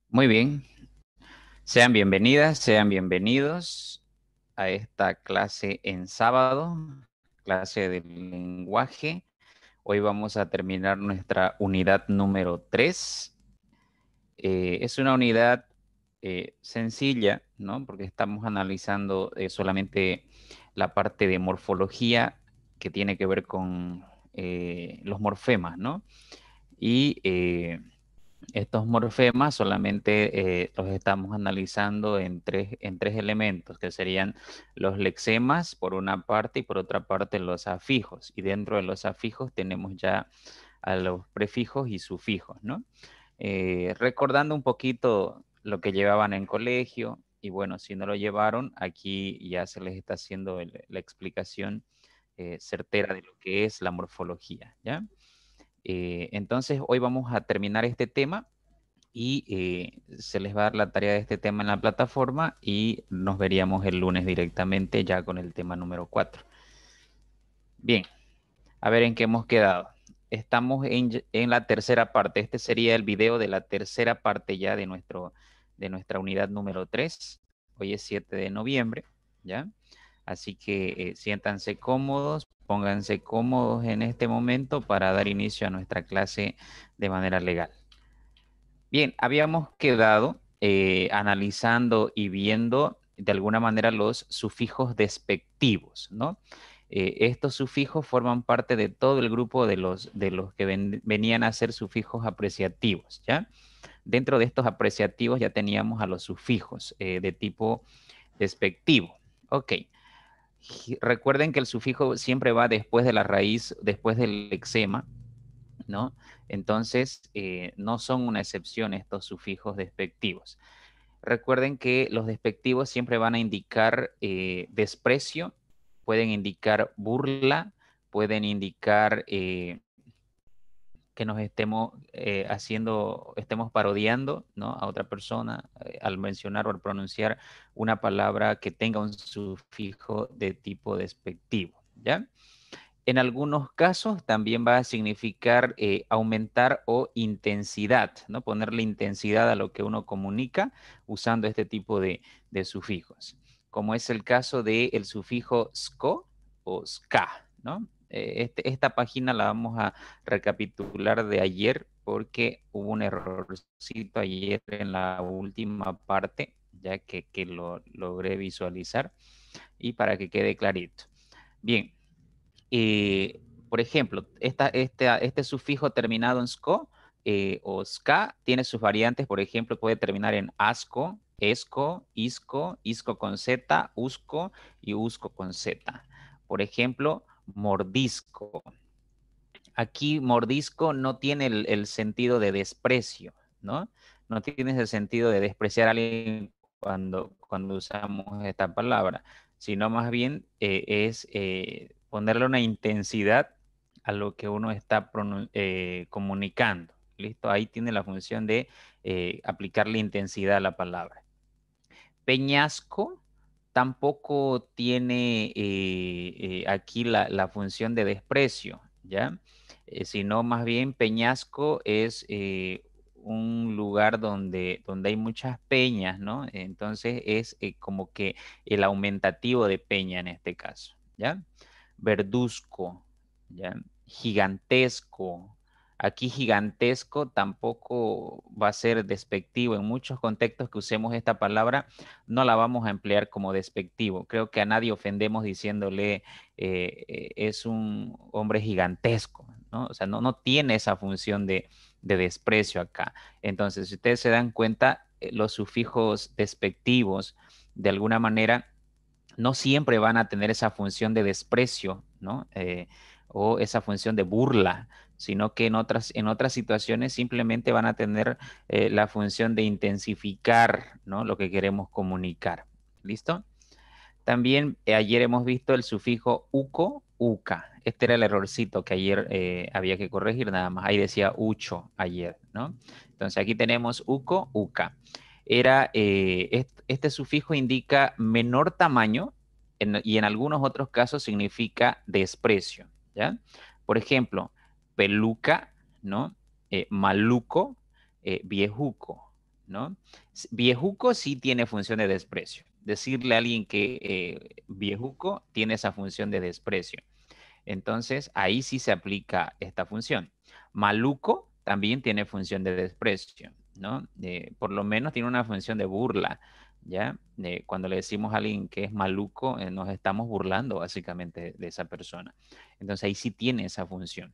Muy bien, sean bienvenidas, sean bienvenidos a esta clase en sábado, clase de lenguaje. Hoy vamos a terminar nuestra unidad número 3. Es una unidad sencilla, ¿no? Porque estamos analizando solamente la parte de morfología que tiene que ver con los morfemas, ¿no? Y estos morfemas solamente los estamos analizando en tres elementos, que serían los lexemas por una parte y por otra parte los afijos. Y dentro de los afijos tenemos ya a los prefijos y sufijos, ¿no? Recordando un poquito lo que llevaban en colegio, y bueno, si no lo llevaron, aquí ya se les está haciendo la explicación certera de lo que es la morfología, ¿ya? Entonces, hoy vamos a terminar este tema y se les va a dar la tarea de este tema en la plataforma y nos veríamos el lunes directamente ya con el tema número 4. Bien, a ver en qué hemos quedado. Estamos en la tercera parte. Este sería el video de la tercera parte ya de nuestra unidad número 3. Hoy es 7 de noviembre, ¿ya? Así que siéntanse cómodos, pónganse cómodos en este momento para dar inicio a nuestra clase de manera legal. Bien, habíamos quedado analizando y viendo de alguna manera los sufijos despectivos, ¿no? Estos sufijos forman parte de todo el grupo de los que venían a ser sufijos apreciativos, ¿ya? Dentro de estos apreciativos ya teníamos a los sufijos de tipo despectivo. Ok. Recuerden que el sufijo siempre va después de la raíz, después del lexema, ¿no? Entonces, no son una excepción estos sufijos despectivos. Recuerden que los despectivos siempre van a indicar desprecio, pueden indicar burla, pueden indicar que nos estemos estemos parodiando, ¿no? A otra persona al mencionar o al pronunciar una palabra que tenga un sufijo de tipo despectivo, ¿ya? En algunos casos también va a significar aumentar o intensidad, ¿no? Ponerle intensidad a lo que uno comunica usando este tipo de sufijos, como es el caso del sufijo sco o ska, ¿no? Esta página la vamos a recapitular de ayer porque hubo un errorcito ayer en la última parte, ya que lo logré visualizar y para que quede clarito. Bien, por ejemplo, este sufijo terminado en sco o ska tiene sus variantes, por ejemplo, puede terminar en asco, esco, isco, isco con z, usco y usco con z. Por ejemplo, mordisco. Aquí mordisco no tiene el sentido de desprecio, ¿no? No tiene el sentido de despreciar a alguien cuando usamos esta palabra, sino más bien es ponerle una intensidad a lo que uno está comunicando. ¿Listo? Ahí tiene la función de aplicarle intensidad a la palabra. Peñasco tampoco tiene aquí la función de desprecio, ¿ya? Sino más bien Peñasco es un lugar donde hay muchas peñas, ¿no? Entonces es como que el aumentativo de peña en este caso, ¿ya? Verduzco, ¿ya? Gigantesco. Aquí gigantesco tampoco va a ser despectivo. En muchos contextos que usemos esta palabra, no la vamos a emplear como despectivo. Creo que a nadie ofendemos diciéndole es un hombre gigantesco, ¿no? O sea, no tiene esa función de desprecio acá. Entonces, si ustedes se dan cuenta, los sufijos despectivos, de alguna manera, no siempre van a tener esa función de desprecio, ¿no? O esa función de burla, sino que en otras situaciones simplemente van a tener la función de intensificar, ¿no? Lo que queremos comunicar. ¿Listo? También ayer hemos visto el sufijo uco, uca. Este era el errorcito que ayer había que corregir nada más. Ahí decía ucho ayer, ¿no? Entonces aquí tenemos uco, uca. Este sufijo indica menor tamaño y en algunos otros casos significa desprecio, ¿ya? Por ejemplo, peluca, ¿no? Maluco, viejuco, ¿no? Viejuco sí tiene función de desprecio. Decirle a alguien que viejuco tiene esa función de desprecio. Entonces, ahí sí se aplica esta función. Maluco también tiene función de desprecio, ¿no? Por lo menos tiene una función de burla, ¿ya? Cuando le decimos a alguien que es maluco, nos estamos burlando básicamente de esa persona. Entonces, ahí sí tiene esa función.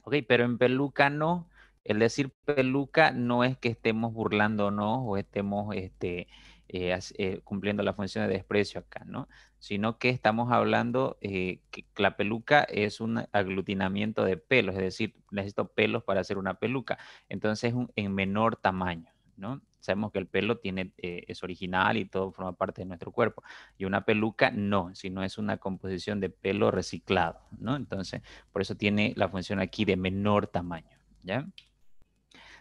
Ok, pero en peluca no. El decir peluca no es que estemos burlándonos o estemos cumpliendo la función de desprecio acá, ¿no? Sino que estamos hablando que la peluca es un aglutinamiento de pelos, es decir, necesito pelos para hacer una peluca. Entonces, en menor tamaño, ¿no? Sabemos que el pelo es original y todo forma parte de nuestro cuerpo. Y una peluca no, sino es una composición de pelo reciclado, ¿no? Entonces, por eso tiene la función aquí de menor tamaño, ¿ya?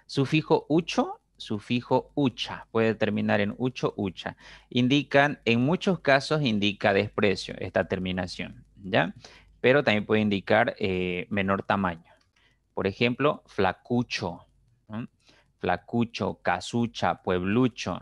Sufijo ucho, sufijo ucha, puede terminar en ucho, ucha. Indican, en muchos casos indica desprecio esta terminación, ¿ya? Pero también puede indicar menor tamaño. Por ejemplo, flacucho, ¿no? Flacucho, casucha, pueblucho.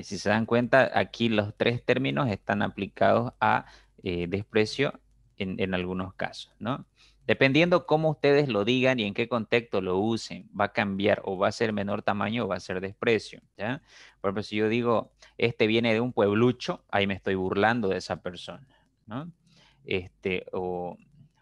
Si se dan cuenta, aquí los tres términos están aplicados a desprecio en algunos casos, ¿no? Dependiendo cómo ustedes lo digan y en qué contexto lo usen, va a cambiar o va a ser menor tamaño o va a ser desprecio, ¿ya? Por ejemplo, si yo digo, este viene de un pueblucho, ahí me estoy burlando de esa persona, ¿no? O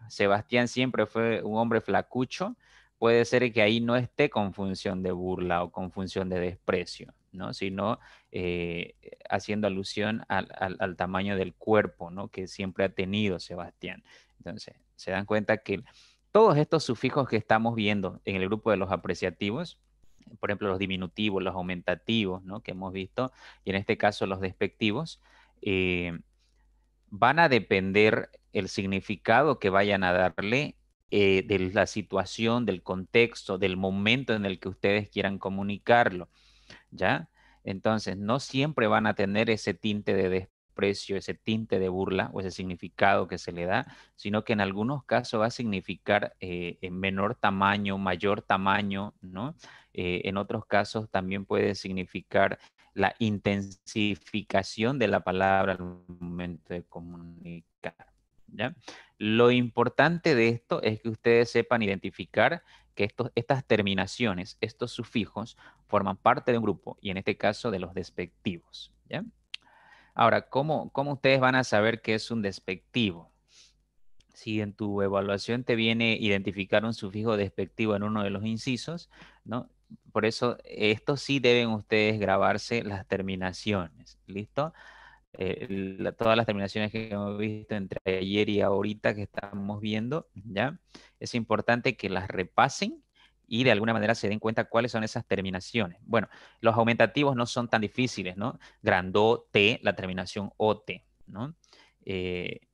Sebastián siempre fue un hombre flacucho, puede ser que ahí no esté con función de burla o con función de desprecio, ¿no? Sino eh, haciendo alusión al tamaño del cuerpo, ¿no? Que siempre ha tenido Sebastián. Entonces, se dan cuenta que todos estos sufijos que estamos viendo en el grupo de los apreciativos, por ejemplo, los diminutivos, los aumentativos, ¿no? Que hemos visto, y en este caso los despectivos, van a depender el significado que vayan a darle de la situación, del contexto, del momento en el que ustedes quieran comunicarlo. ¿Ya? Entonces, no siempre van a tener ese tinte de desprecio, ese tinte de burla o ese significado que se le da, sino que en algunos casos va a significar en menor tamaño, mayor tamaño, ¿no? En otros casos también puede significar la intensificación de la palabra al momento de comunicar, ¿ya? Lo importante de esto es que ustedes sepan identificar que estas terminaciones, estos sufijos, forman parte de un grupo y en este caso de los despectivos, ¿ya? Ahora, ¿cómo ustedes van a saber qué es un despectivo? Si en tu evaluación te viene identificar un sufijo despectivo en uno de los incisos, ¿no? Por eso, esto sí deben ustedes grabarse las terminaciones, ¿listo? Todas las terminaciones que hemos visto entre ayer y ahorita que estamos viendo, ¿ya? Es importante que las repasen y de alguna manera se den cuenta cuáles son esas terminaciones. Bueno, los aumentativos no son tan difíciles, ¿no? Grandote, la terminación OT, ¿no?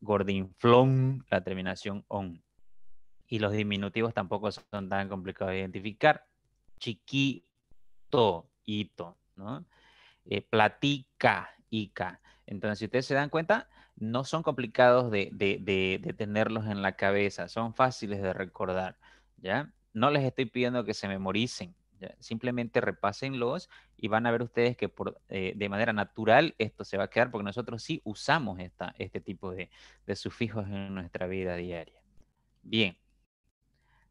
Gordinflón, la terminación ON. Y los diminutivos tampoco son tan complicados de identificar. Chiquito, hito, ¿no? Platica, Ica. Entonces, si ustedes se dan cuenta, no son complicados de tenerlos en la cabeza, son fáciles de recordar, ¿ya? No les estoy pidiendo que se memoricen, ¿ya? Simplemente repásenlos y van a ver ustedes que de manera natural esto se va a quedar porque nosotros sí usamos este tipo de sufijos en nuestra vida diaria. Bien.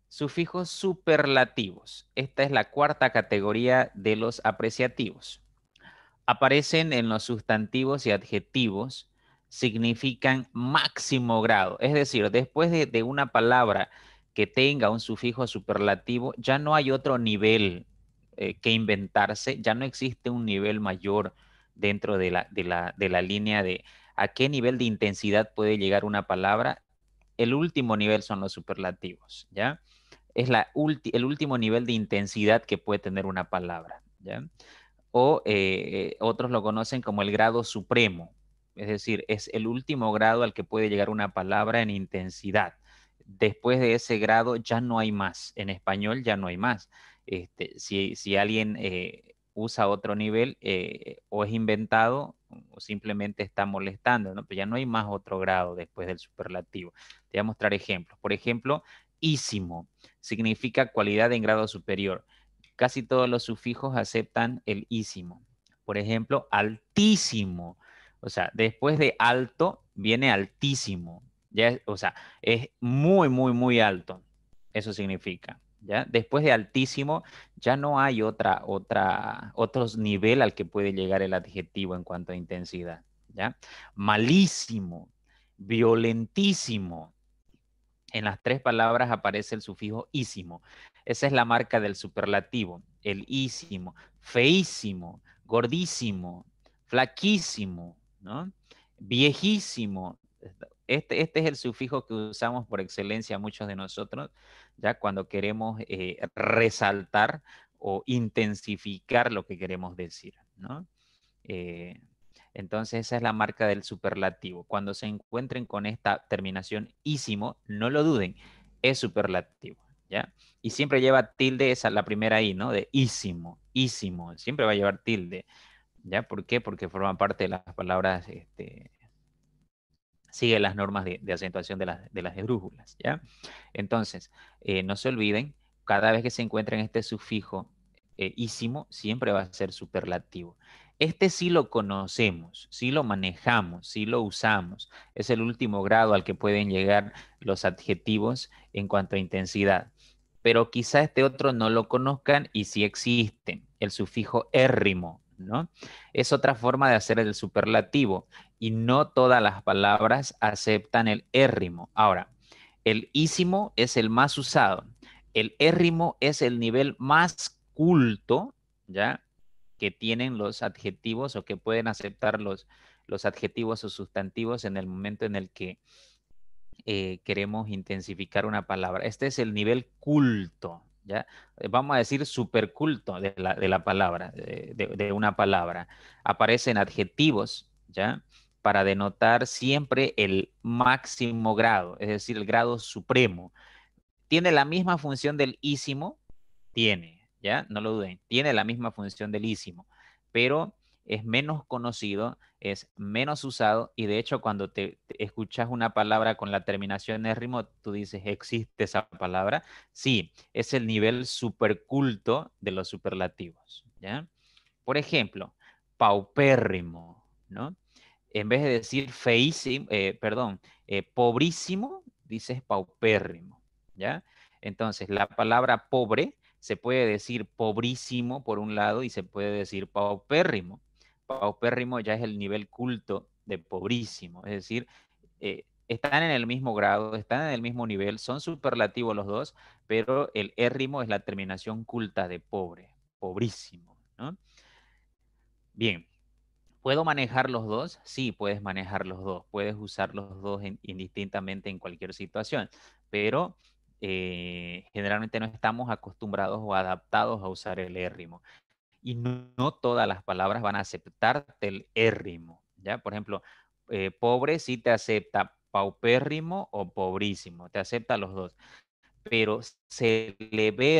Sufijos superlativos. Esta es la cuarta categoría de los apreciativos. Aparecen en los sustantivos y adjetivos, significan máximo grado. Es decir, después de una palabra que tenga un sufijo superlativo, ya no hay otro nivel que inventarse, ya no existe un nivel mayor dentro de la línea de a qué nivel de intensidad puede llegar una palabra. El último nivel son los superlativos, ¿ya? Es el último nivel de intensidad que puede tener una palabra, ¿ya? O otros lo conocen como el grado supremo, es decir, es el último grado al que puede llegar una palabra en intensidad. Después de ese grado ya no hay más, en español ya no hay más. Si alguien usa otro nivel o es inventado o simplemente está molestando, ¿no? Pero ya no hay más otro grado después del superlativo. Te voy a mostrar ejemplos. Por ejemplo, ísimo significa cualidad en grado superior. casi todos los sufijos aceptan el ísimo. Por ejemplo, altísimo. O sea, después de alto viene altísimo. Ya, o sea, es muy, muy, muy alto. Eso significa. ¿Ya? Después de altísimo, ya no hay otro nivel al que puede llegar el adjetivo en cuanto a intensidad. ¿Ya? Malísimo, violentísimo. En las tres palabras aparece el sufijo ísimo. Esa es la marca del superlativo, el ísimo. Feísimo, gordísimo, flaquísimo, ¿no? Viejísimo. Este es el sufijo que usamos por excelencia muchos de nosotros, ya cuando queremos resaltar o intensificar lo que queremos decir, ¿no? Eh, entonces esa es la marca del superlativo. Cuando se encuentren con esta terminación ísimo, no lo duden, es superlativo, ¿ya? Y siempre lleva tilde, esa la primera I, ¿no? De ísimo, ísimo, siempre va a llevar tilde, ¿ya? ¿Por qué? Porque forma parte de las palabras, sigue las normas de acentuación de las esdrújulas, ¿ya? Entonces, no se olviden, cada vez que se encuentren este sufijo ísimo, siempre va a ser superlativo. Este sí lo conocemos, sí lo manejamos, sí lo usamos. Es el último grado al que pueden llegar los adjetivos en cuanto a intensidad. Pero quizá este otro no lo conozcan y sí existe, el sufijo érrimo, ¿no? Es otra forma de hacer el superlativo y no todas las palabras aceptan el érrimo. Ahora, el ísimo es el más usado. El érrimo es el nivel más culto, ¿ya? Que tienen los adjetivos o que pueden aceptar los adjetivos o sustantivos en el momento en el que queremos intensificar una palabra. Este es el nivel culto, ¿ya? Vamos a decir superculto de la palabra, de una palabra. Aparecen adjetivos, ¿ya? Para denotar siempre el máximo grado, es decir, el grado supremo. ¿Tiene la misma función del ísimo? Tiene, ¿ya? No lo duden. Tiene la misma función del ísimo, pero es menos conocido, es menos usado y de hecho cuando te escuchas una palabra con la terminación érrimo, tú dices, ¿existe esa palabra? Sí, es el nivel superculto de los superlativos, ¿ya? Por ejemplo, paupérrimo, ¿no? En vez de decir feísimo, pobrísimo, dices paupérrimo, ¿ya? Entonces, la palabra pobre se puede decir pobrísimo por un lado y se puede decir paupérrimo. Paupérrimo ya es el nivel culto de pobrísimo, es decir, están en el mismo grado, están en el mismo nivel, son superlativos los dos, pero el érrimo es la terminación culta de pobre, pobrísimo, ¿no? Bien, ¿puedo manejar los dos? Sí, puedes manejar los dos. Puedes usar los dos indistintamente en cualquier situación, pero generalmente no estamos acostumbrados o adaptados a usar el érrimo. Y no todas las palabras van a aceptarte el érrimo, ¿ya? Por ejemplo, pobre sí te acepta paupérrimo o pobrísimo, te acepta los dos. Pero celebérrimo,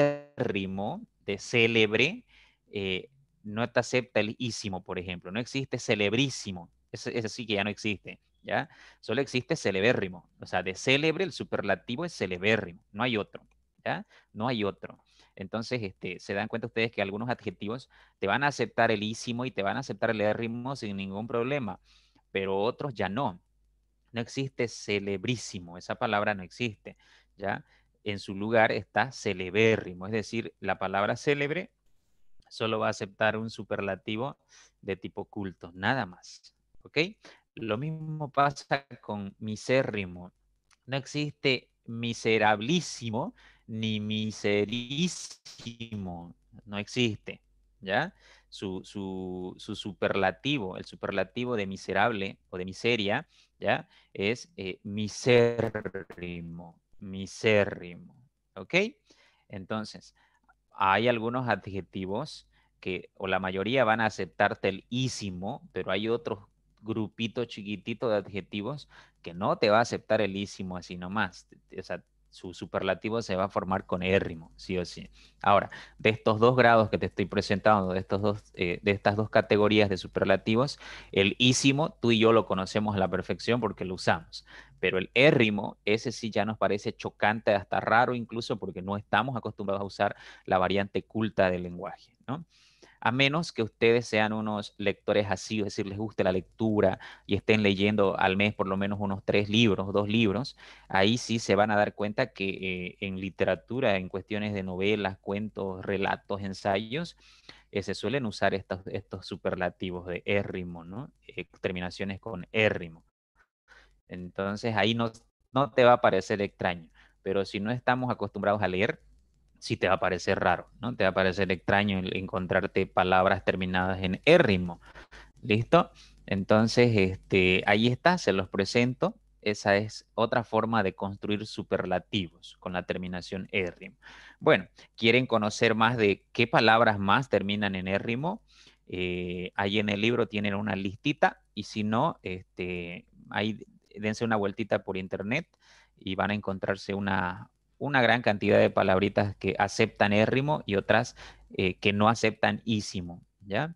de célebre, eh, no te acepta el ísimo, por ejemplo. No existe celebrísimo. Ese sí que ya no existe, ¿ya? Solo existe celebérrimo. O sea, de célebre el superlativo es celebérrimo. No hay otro, ¿ya? No hay otro. Entonces, se dan cuenta ustedes que algunos adjetivos te van a aceptar el ísimo y te van a aceptar el érrimo sin ningún problema, pero otros ya no. No existe celebrísimo, esa palabra no existe, ¿ya? En su lugar está celebérrimo, es decir, la palabra célebre solo va a aceptar un superlativo de tipo culto, nada más, ¿ok? Lo mismo pasa con misérrimo. No existe miserablísimo ni miserísimo, no existe, ¿ya? Su superlativo, el superlativo de miserable o de miseria, ¿ya? Es misérrimo, misérrimo, ¿ok? Entonces, hay algunos adjetivos que, o la mayoría van a aceptarte el ísimo, pero hay otros grupitos chiquititos de adjetivos que no te va a aceptar el ísimo así nomás. O sea, su superlativo se va a formar con érrimo, sí o sí. Ahora, de estos dos grados que te estoy presentando, de estas dos categorías de superlativos, el ísimo, tú y yo lo conocemos a la perfección porque lo usamos. Pero el érrimo, ese sí ya nos parece chocante, hasta raro incluso, porque no estamos acostumbrados a usar la variante culta del lenguaje, ¿no? A menos que ustedes sean unos lectores así, es decir, les guste la lectura y estén leyendo al mes por lo menos unos 3 libros, 2 libros, ahí sí se van a dar cuenta que en literatura, en cuestiones de novelas, cuentos, relatos, ensayos, se suelen usar estos superlativos de érrimo, ¿no? Terminaciones con érrimo. Entonces ahí no te va a parecer extraño, pero si no estamos acostumbrados a leer, sí te va a parecer raro, ¿no? Te va a parecer extraño encontrarte palabras terminadas en érrimo. ¿Listo? Entonces, ahí está, se los presento. Esa es otra forma de construir superlativos con la terminación érrimo. Bueno, ¿quieren conocer más de qué palabras más terminan en érrimo? Ahí en el libro tienen una listita y si no, ahí dense una vueltita por internet y van a encontrarse una gran cantidad de palabritas que aceptan érrimo y otras que no aceptan ísimo, ¿ya?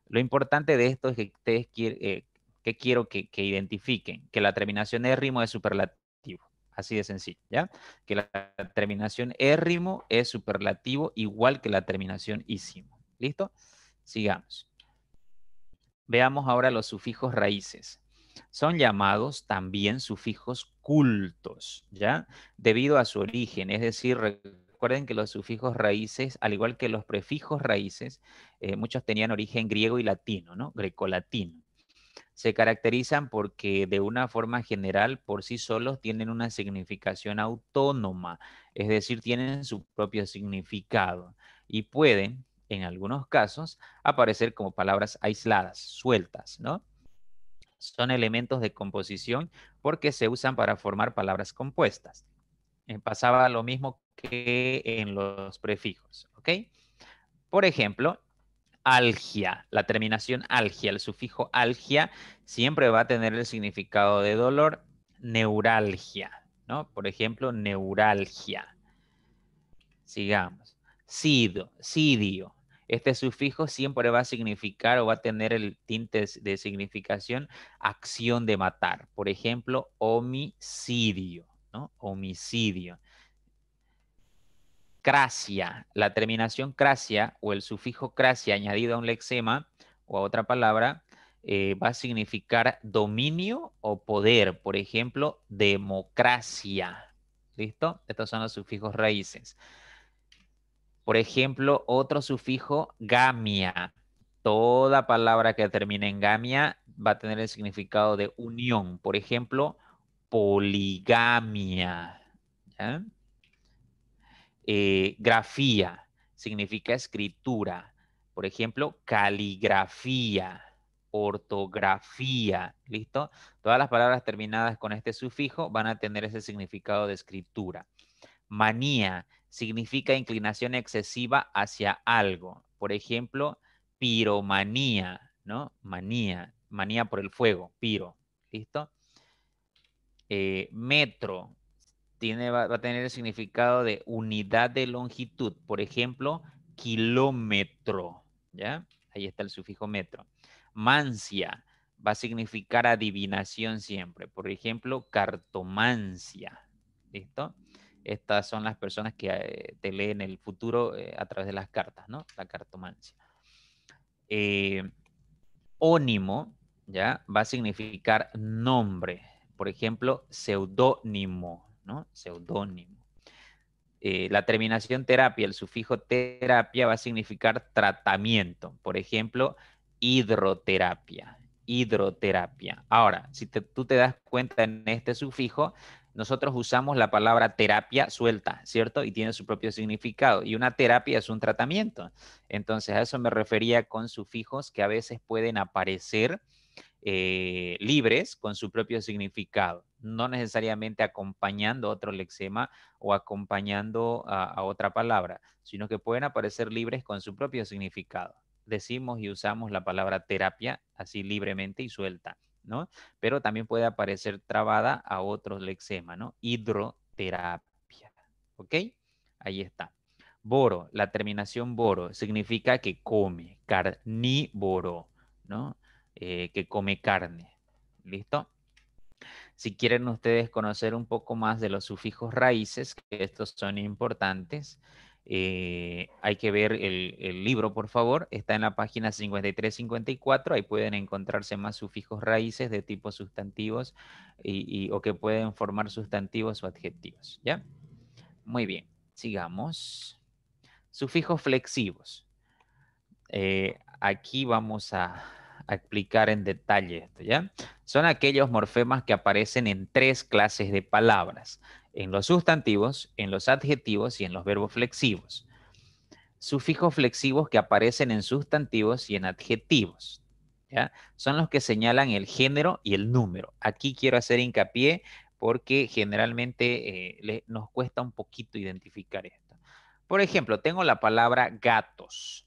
Lo importante de esto es que ustedes que quiero que identifiquen que la terminación érrimo es superlativo. Así de sencillo, ¿ya? Que la terminación érrimo es superlativo igual que la terminación ísimo. ¿Listo? Sigamos. Veamos ahora los sufijos raíces. Son llamados también sufijos cultos, ¿ya? Debido a su origen, es decir, recuerden que los sufijos raíces, al igual que los prefijos raíces, muchos tenían origen griego y latino, ¿no? Grecolatino. Se caracterizan porque de una forma general, por sí solos, tienen una significación autónoma, es decir, tienen su propio significado y pueden, en algunos casos, aparecer como palabras aisladas, sueltas, ¿no? Son elementos de composición porque se usan para formar palabras compuestas. Pasaba lo mismo que en los prefijos, ¿ok? Por ejemplo, algia, la terminación algia, el sufijo algia siempre va a tener el significado de dolor, neuralgia, ¿no? Por ejemplo, neuralgia. Sigamos. Sidio. Este sufijo siempre va a significar o va a tener el tinte de significación acción de matar. Por ejemplo, homicidio, ¿no? Homicidio. Crasia, la terminación crasia o el sufijo crasia añadido a un lexema o a otra palabra va a significar dominio o poder. Por ejemplo, democracia. ¿Listo? Estos son los sufijos raíces. Por ejemplo, otro sufijo, gamia. Toda palabra que termine en gamia va a tener el significado de unión. Por ejemplo, poligamia. ¿Ya? Grafía significa escritura. Por ejemplo, caligrafía, ortografía. ¿Listo? Todas las palabras terminadas con este sufijo van a tener ese significado de escritura. Manía significa inclinación excesiva hacia algo. Por ejemplo, piromanía, ¿no? Manía por el fuego, piro. ¿Listo? Metro va a tener el significado de unidad de longitud. Por ejemplo, kilómetro, ¿ya? Ahí está el sufijo metro. Mancia va a significar adivinación siempre. Por ejemplo, cartomancia. ¿Listo? Estas son las personas que te leen el futuro a través de las cartas, ¿no? La cartomancia. Ónimo, ¿ya? Va a significar nombre. Por ejemplo, seudónimo, ¿no? Seudónimo. La terminación terapia, el sufijo terapia va a significar tratamiento. Por ejemplo, hidroterapia. Hidroterapia. Ahora, si tú te das cuenta en este sufijo, nosotros usamos la palabra terapia suelta, ¿cierto? Y tiene su propio significado. Y una terapia es un tratamiento. Entonces, a eso me refería con sufijos que a veces pueden aparecer libres con su propio significado, no necesariamente acompañando otro lexema o acompañando a otra palabra, sino que pueden aparecer libres con su propio significado. Decimos y usamos la palabra terapia así libremente y suelta, ¿no? Pero también puede aparecer trabada a otros lexemas, ¿no? Hidroterapia, ¿ok? Ahí está. Boro, la terminación boro significa que come, carnívoro, ¿no? Que come carne. ¿Listo? Si quieren ustedes conocer un poco más de los sufijos raíces, que estos son importantes, hay que ver el libro, por favor. Está en la página 53-54. Ahí pueden encontrarse más sufijos raíces de tipo sustantivos o que pueden formar sustantivos o adjetivos. ¿Ya? Muy bien. Sigamos. Sufijos flexivos. Aquí vamos a explicar en detalle esto, ¿ya? Son aquellos morfemas que aparecen en 3 clases de palabras: en los sustantivos, en los adjetivos y en los verbos flexivos. Sufijos flexivos que aparecen en sustantivos y en adjetivos, ¿ya? Son los que señalan el género y el número. Aquí quiero hacer hincapié porque generalmente nos cuesta un poquito identificar esto. Por ejemplo, tengo la palabra gatos.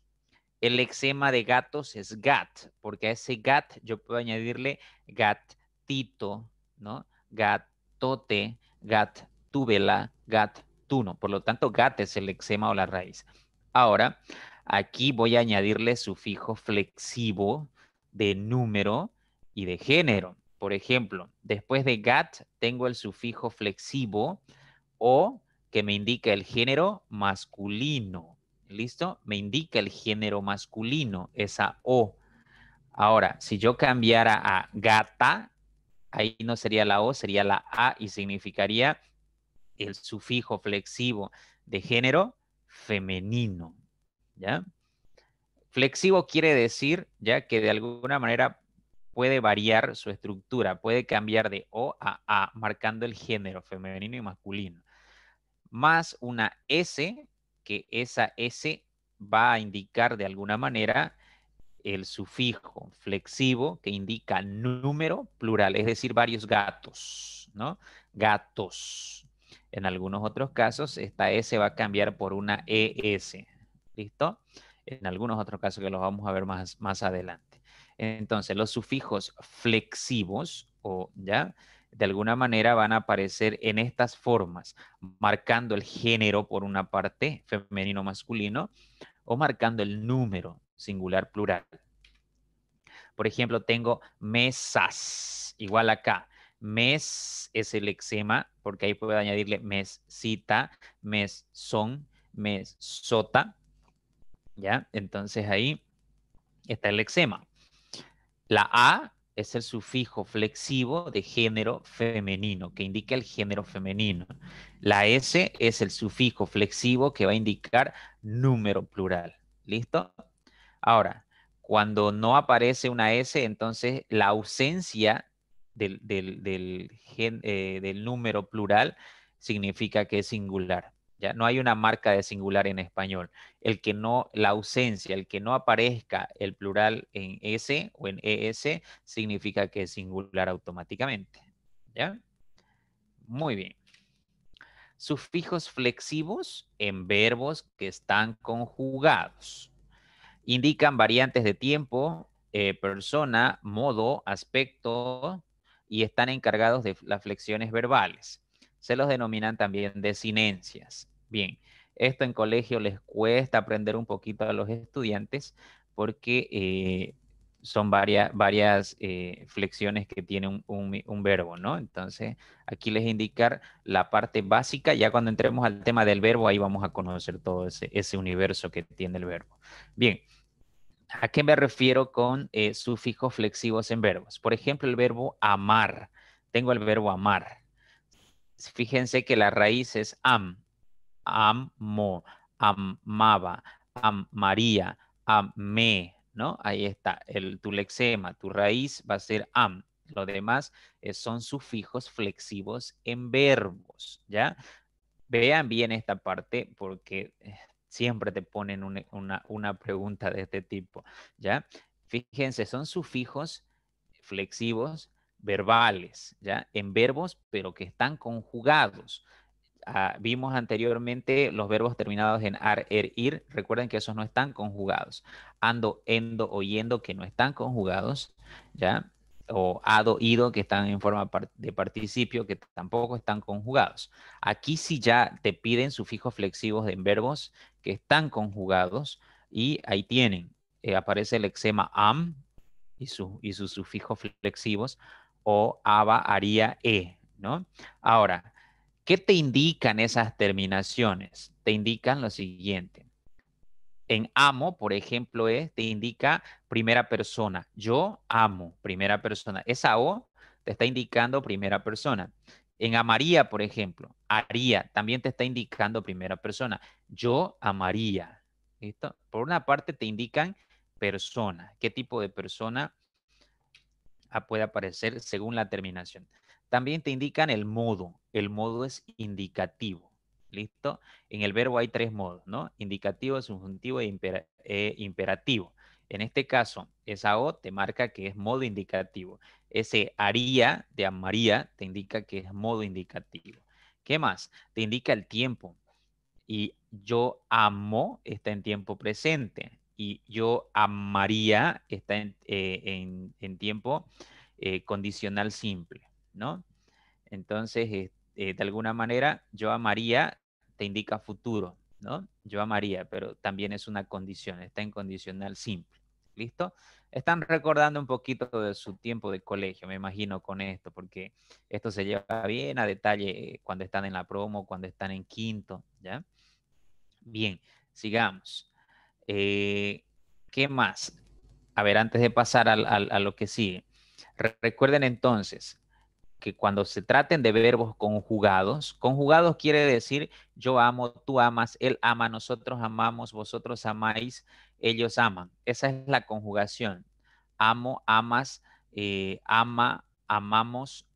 El lexema de gatos es gat, porque a ese gat yo puedo añadirle gatito, ¿no? Gatote, gatúbela, gatuno. Por lo tanto, gat es el lexema o la raíz. Ahora, aquí voy a añadirle sufijo flexivo de número y de género. Por ejemplo, después de gat tengo el sufijo flexivo o que me indica el género masculino. ¿Listo? Me indica el género masculino, esa O. Ahora, si yo cambiara a gata, ahí no sería la O, sería la A y significaría el sufijo flexivo de género femenino. ¿Ya? Flexivo quiere decir ya que de alguna manera puede variar su estructura, puede cambiar de O a A, marcando el género femenino y masculino. Más una S, que esa S va a indicar de alguna manera el sufijo flexivo que indica número plural, es decir, varios gatos, ¿no? Gatos. En algunos otros casos, esta S va a cambiar por una ES. ¿Listo? En algunos otros casos que los vamos a ver más adelante. Entonces, los sufijos flexivos, o ya, de alguna manera van a aparecer en estas formas, marcando el género por una parte, femenino masculino, o marcando el número singular plural. Por ejemplo, tengo mesas, igual acá. Mes es el lexema, porque ahí puedo añadirle mesita, mesón, mesota, ¿ya? Entonces ahí está el lexema. La A es el sufijo flexivo de género femenino, que indica el género femenino. La S es el sufijo flexivo que va a indicar número plural. ¿Listo? Ahora, cuando no aparece una S, entonces la ausencia del número plural significa que es singular. Ya no hay una marca de singular en español. La ausencia, el que no aparezca el plural en S o en ES, significa que es singular automáticamente. ¿Ya? Muy bien. Sufijos flexivos en verbos que están conjugados. Indican variantes de tiempo, persona, modo, aspecto y están encargados de las flexiones verbales. Se los denominan también desinencias. Bien, esto en colegio les cuesta aprender un poquito a los estudiantes porque son varias flexiones que tiene un verbo, ¿no? Entonces, aquí les indicar la parte básica. Ya cuando entremos al tema del verbo, ahí vamos a conocer todo ese universo que tiene el verbo. Bien, ¿a qué me refiero con sufijos flexivos en verbos? Por ejemplo, el verbo amar. Tengo el verbo amar. Fíjense que la raíz es amo, amaba, amaría, amé, ¿no? Ahí está, tu lexema, tu raíz va a ser am. Lo demás son sufijos flexivos en verbos, ¿ya? Vean bien esta parte porque siempre te ponen una pregunta de este tipo, ¿ya? Fíjense, son sufijos flexivos verbales, ¿ya? En verbos, pero que están conjugados. Vimos anteriormente los verbos terminados en ar, er, ir. Recuerden que esos no están conjugados. Ando, endo, oyendo, que no están conjugados, ¿ya? O ado, ido, que están en forma de participio, que tampoco están conjugados. Aquí sí ya te piden sufijos flexivos en verbos que están conjugados y ahí tienen. Aparece el lexema am y sus sufijos flexivos, o aba, haría, ¿no? Ahora, ¿qué te indican esas terminaciones? Te indican lo siguiente. En amo, por ejemplo, te indica primera persona. Yo amo, primera persona. Esa O te está indicando primera persona. En amaría, por ejemplo, haría, también te está indicando primera persona. Yo amaría. ¿Listo? Por una parte te indican persona. ¿Qué tipo de persona puede aparecer según la terminación? También te indican el modo. El modo es indicativo. ¿Listo? En el verbo hay tres modos, ¿no? Indicativo, subjuntivo e imperativo. En este caso, esa O te marca que es modo indicativo. Ese haría de amaría te indica que es modo indicativo. ¿Qué más? Te indica el tiempo. Y yo amo está en tiempo presente. Y yo amaría está en tiempo condicional simple, ¿no? Entonces, de alguna manera, yo amaría te indica futuro, ¿no? Yo amaría, pero también es una condición, está en condicional simple. ¿Listo? Están recordando un poquito de su tiempo de colegio, me imagino, con esto, porque esto se lleva bien a detalle cuando están en la promo, cuando están en quinto, ¿ya? Bien, sigamos. Eh, ¿Qué más? A ver, antes de pasar a lo que sigue. Recuerden entonces, que cuando se traten de verbos conjugados quiere decir yo amo, tú amas, él ama, nosotros amamos, vosotros amáis, ellos aman. Esa es la conjugación. Amo, amas, ama, amamos,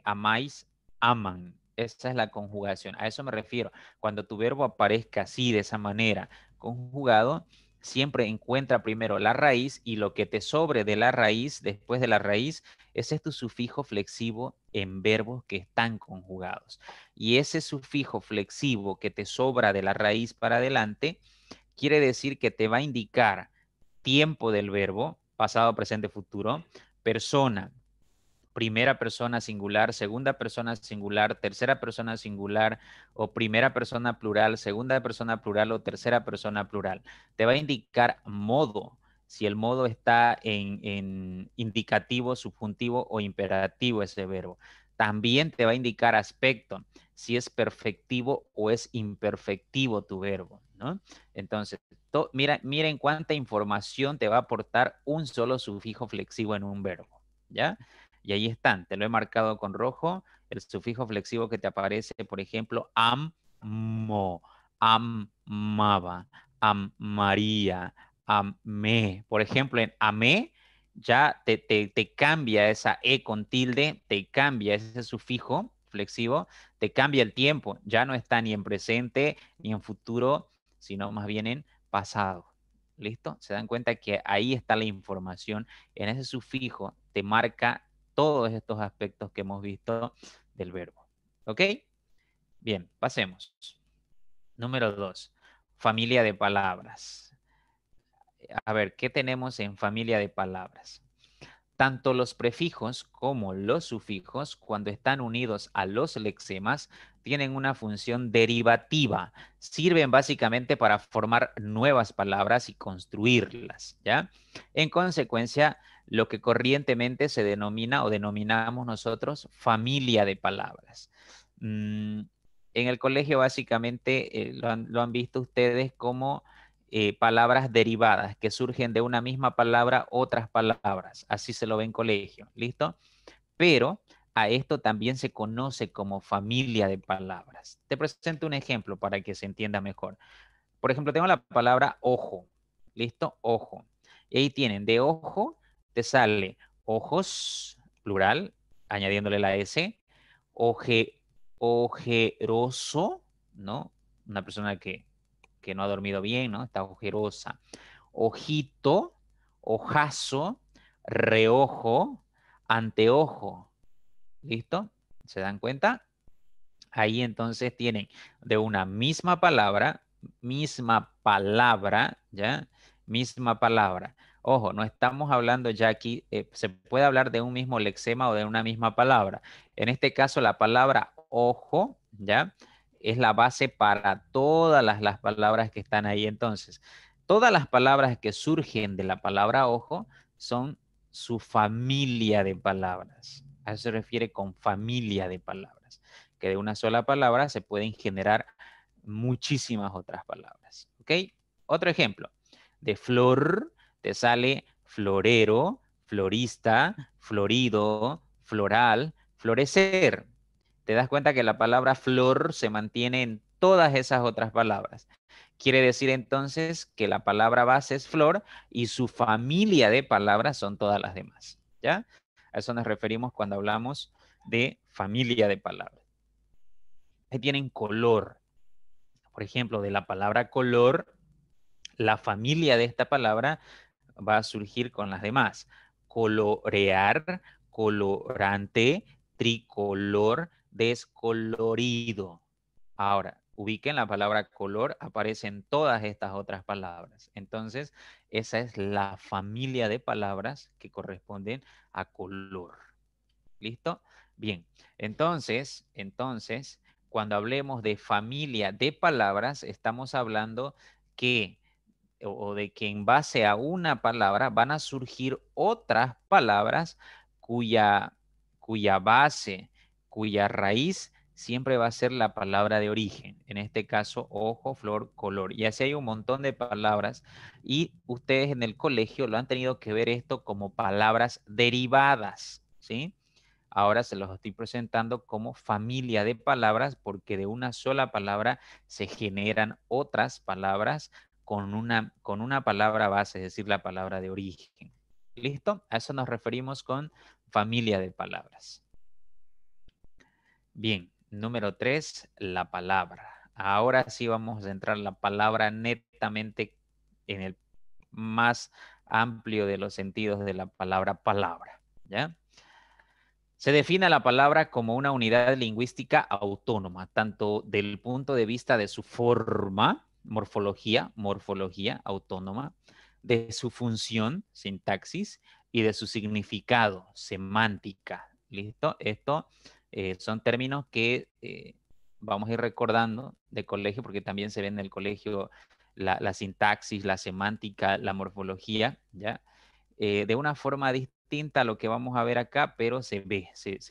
amáis, aman. Esa es la conjugación. A eso me refiero. Cuando tu verbo aparezca así, de esa manera, conjugado, siempre encuentra primero la raíz y lo que te sobre de la raíz, después de la raíz, ese es tu sufijo flexivo en verbos que están conjugados. Y ese sufijo flexivo que te sobra de la raíz para adelante, quiere decir que te va a indicar tiempo del verbo, pasado, presente, futuro, persona, primera persona singular, segunda persona singular, tercera persona singular o primera persona plural, segunda persona plural o tercera persona plural. Te va a indicar modo, si el modo está en indicativo, subjuntivo o imperativo ese verbo. También te va a indicar aspecto, si es perfectivo o es imperfectivo tu verbo, ¿no? Entonces, miren cuánta información te va a aportar un solo sufijo flexivo en un verbo, ¿ya? Y ahí están, te lo he marcado con rojo, el sufijo flexivo que te aparece, por ejemplo, amo, amaba, amaría, amé. Por ejemplo, en amé ya te cambia esa E con tilde, te cambia ese sufijo flexivo, te cambia el tiempo, ya no está ni en presente ni en futuro, sino más bien en pasado. ¿Listo? Se dan cuenta que ahí está la información. En ese sufijo te marca todos estos aspectos que hemos visto del verbo. ¿Ok? Bien, pasemos. Número 2. Familia de palabras. A ver, ¿qué tenemos en familia de palabras? Tanto los prefijos como los sufijos, cuando están unidos a los lexemas, tienen una función derivativa. Sirven básicamente para formar nuevas palabras y construirlas, ¿ya? En consecuencia, lo que corrientemente se denomina o denominamos nosotros familia de palabras. En el colegio básicamente lo han visto ustedes como palabras derivadas que surgen de una misma palabra, otras palabras. Así se lo ve en colegio, ¿listo? Pero a esto también se conoce como familia de palabras. Te presento un ejemplo para que se entienda mejor. Por ejemplo, tengo la palabra ojo, ¿listo? Ojo. Y ahí tienen, de ojo te sale ojos, plural, añadiéndole la S, oje, ojeroso, ¿no? Una persona que no ha dormido bien, ¿no? Está ojerosa. Ojito, ojazo, reojo, anteojo. ¿Listo? ¿Se dan cuenta? Ahí entonces tienen de una misma palabra, ¿ya? Misma palabra. Ojo, no estamos hablando ya aquí, se puede hablar de un mismo lexema o de una misma palabra. En este caso, la palabra ojo, ¿ya? Es la base para todas las palabras que están ahí. Entonces, todas las palabras que surgen de la palabra ojo son su familia de palabras. A eso se refiere con familia de palabras, que de una sola palabra se pueden generar muchísimas otras palabras. ¿Ok? Otro ejemplo. De flor te sale florero, florista, florido, floral, florecer. Te das cuenta que la palabra flor se mantiene en todas esas otras palabras. Quiere decir entonces que la palabra base es flor y su familia de palabras son todas las demás. ¿Ya? A eso nos referimos cuando hablamos de familia de palabras. Ahí tienen color. Por ejemplo, de la palabra color, la familia de esta palabra va a surgir con las demás. Colorear, colorante, tricolor, descolorido. Ahora, ubiquen la palabra color, aparecen todas estas otras palabras. Entonces, esa es la familia de palabras que corresponden a color. ¿Listo? Bien, entonces, cuando hablemos de familia de palabras, estamos hablando que o de que en base a una palabra van a surgir otras palabras cuya, cuya base, cuya raíz siempre va a ser la palabra de origen. En este caso, ojo, flor, color. Y así hay un montón de palabras y ustedes en el colegio lo han tenido que ver esto como palabras derivadas, ¿sí? Ahora se los estoy presentando como familia de palabras porque de una sola palabra se generan otras palabras con una palabra base, es decir, la palabra de origen. ¿Listo? A eso nos referimos con familia de palabras. Bien, número 3, la palabra. Ahora sí vamos a entrar la palabra netamente en el más amplio de los sentidos de la palabra, ¿ya? Se define la palabra como una unidad lingüística autónoma, tanto del punto de vista de su forma, morfología autónoma, de su función, sintaxis, y de su significado, semántica. ¿Listo? Esto son términos que vamos a ir recordando de colegio, porque también se ve en el colegio la sintaxis, la semántica, la morfología, ¿ya? De una forma distinta a lo que vamos a ver acá, pero se ve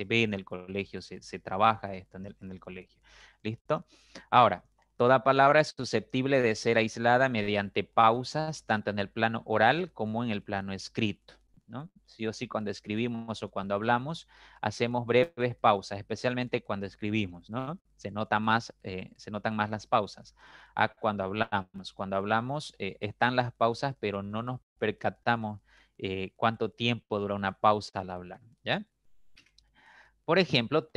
en el colegio, se trabaja esto en el colegio. ¿Listo? Ahora, toda palabra es susceptible de ser aislada mediante pausas, tanto en el plano oral como en el plano escrito, ¿no? Sí o sí, cuando escribimos o cuando hablamos, hacemos breves pausas, especialmente cuando escribimos, ¿no? Se notan más las pausas a cuando hablamos. Cuando hablamos están las pausas, pero no nos percatamos cuánto tiempo dura una pausa al hablar, ¿ya? Por ejemplo,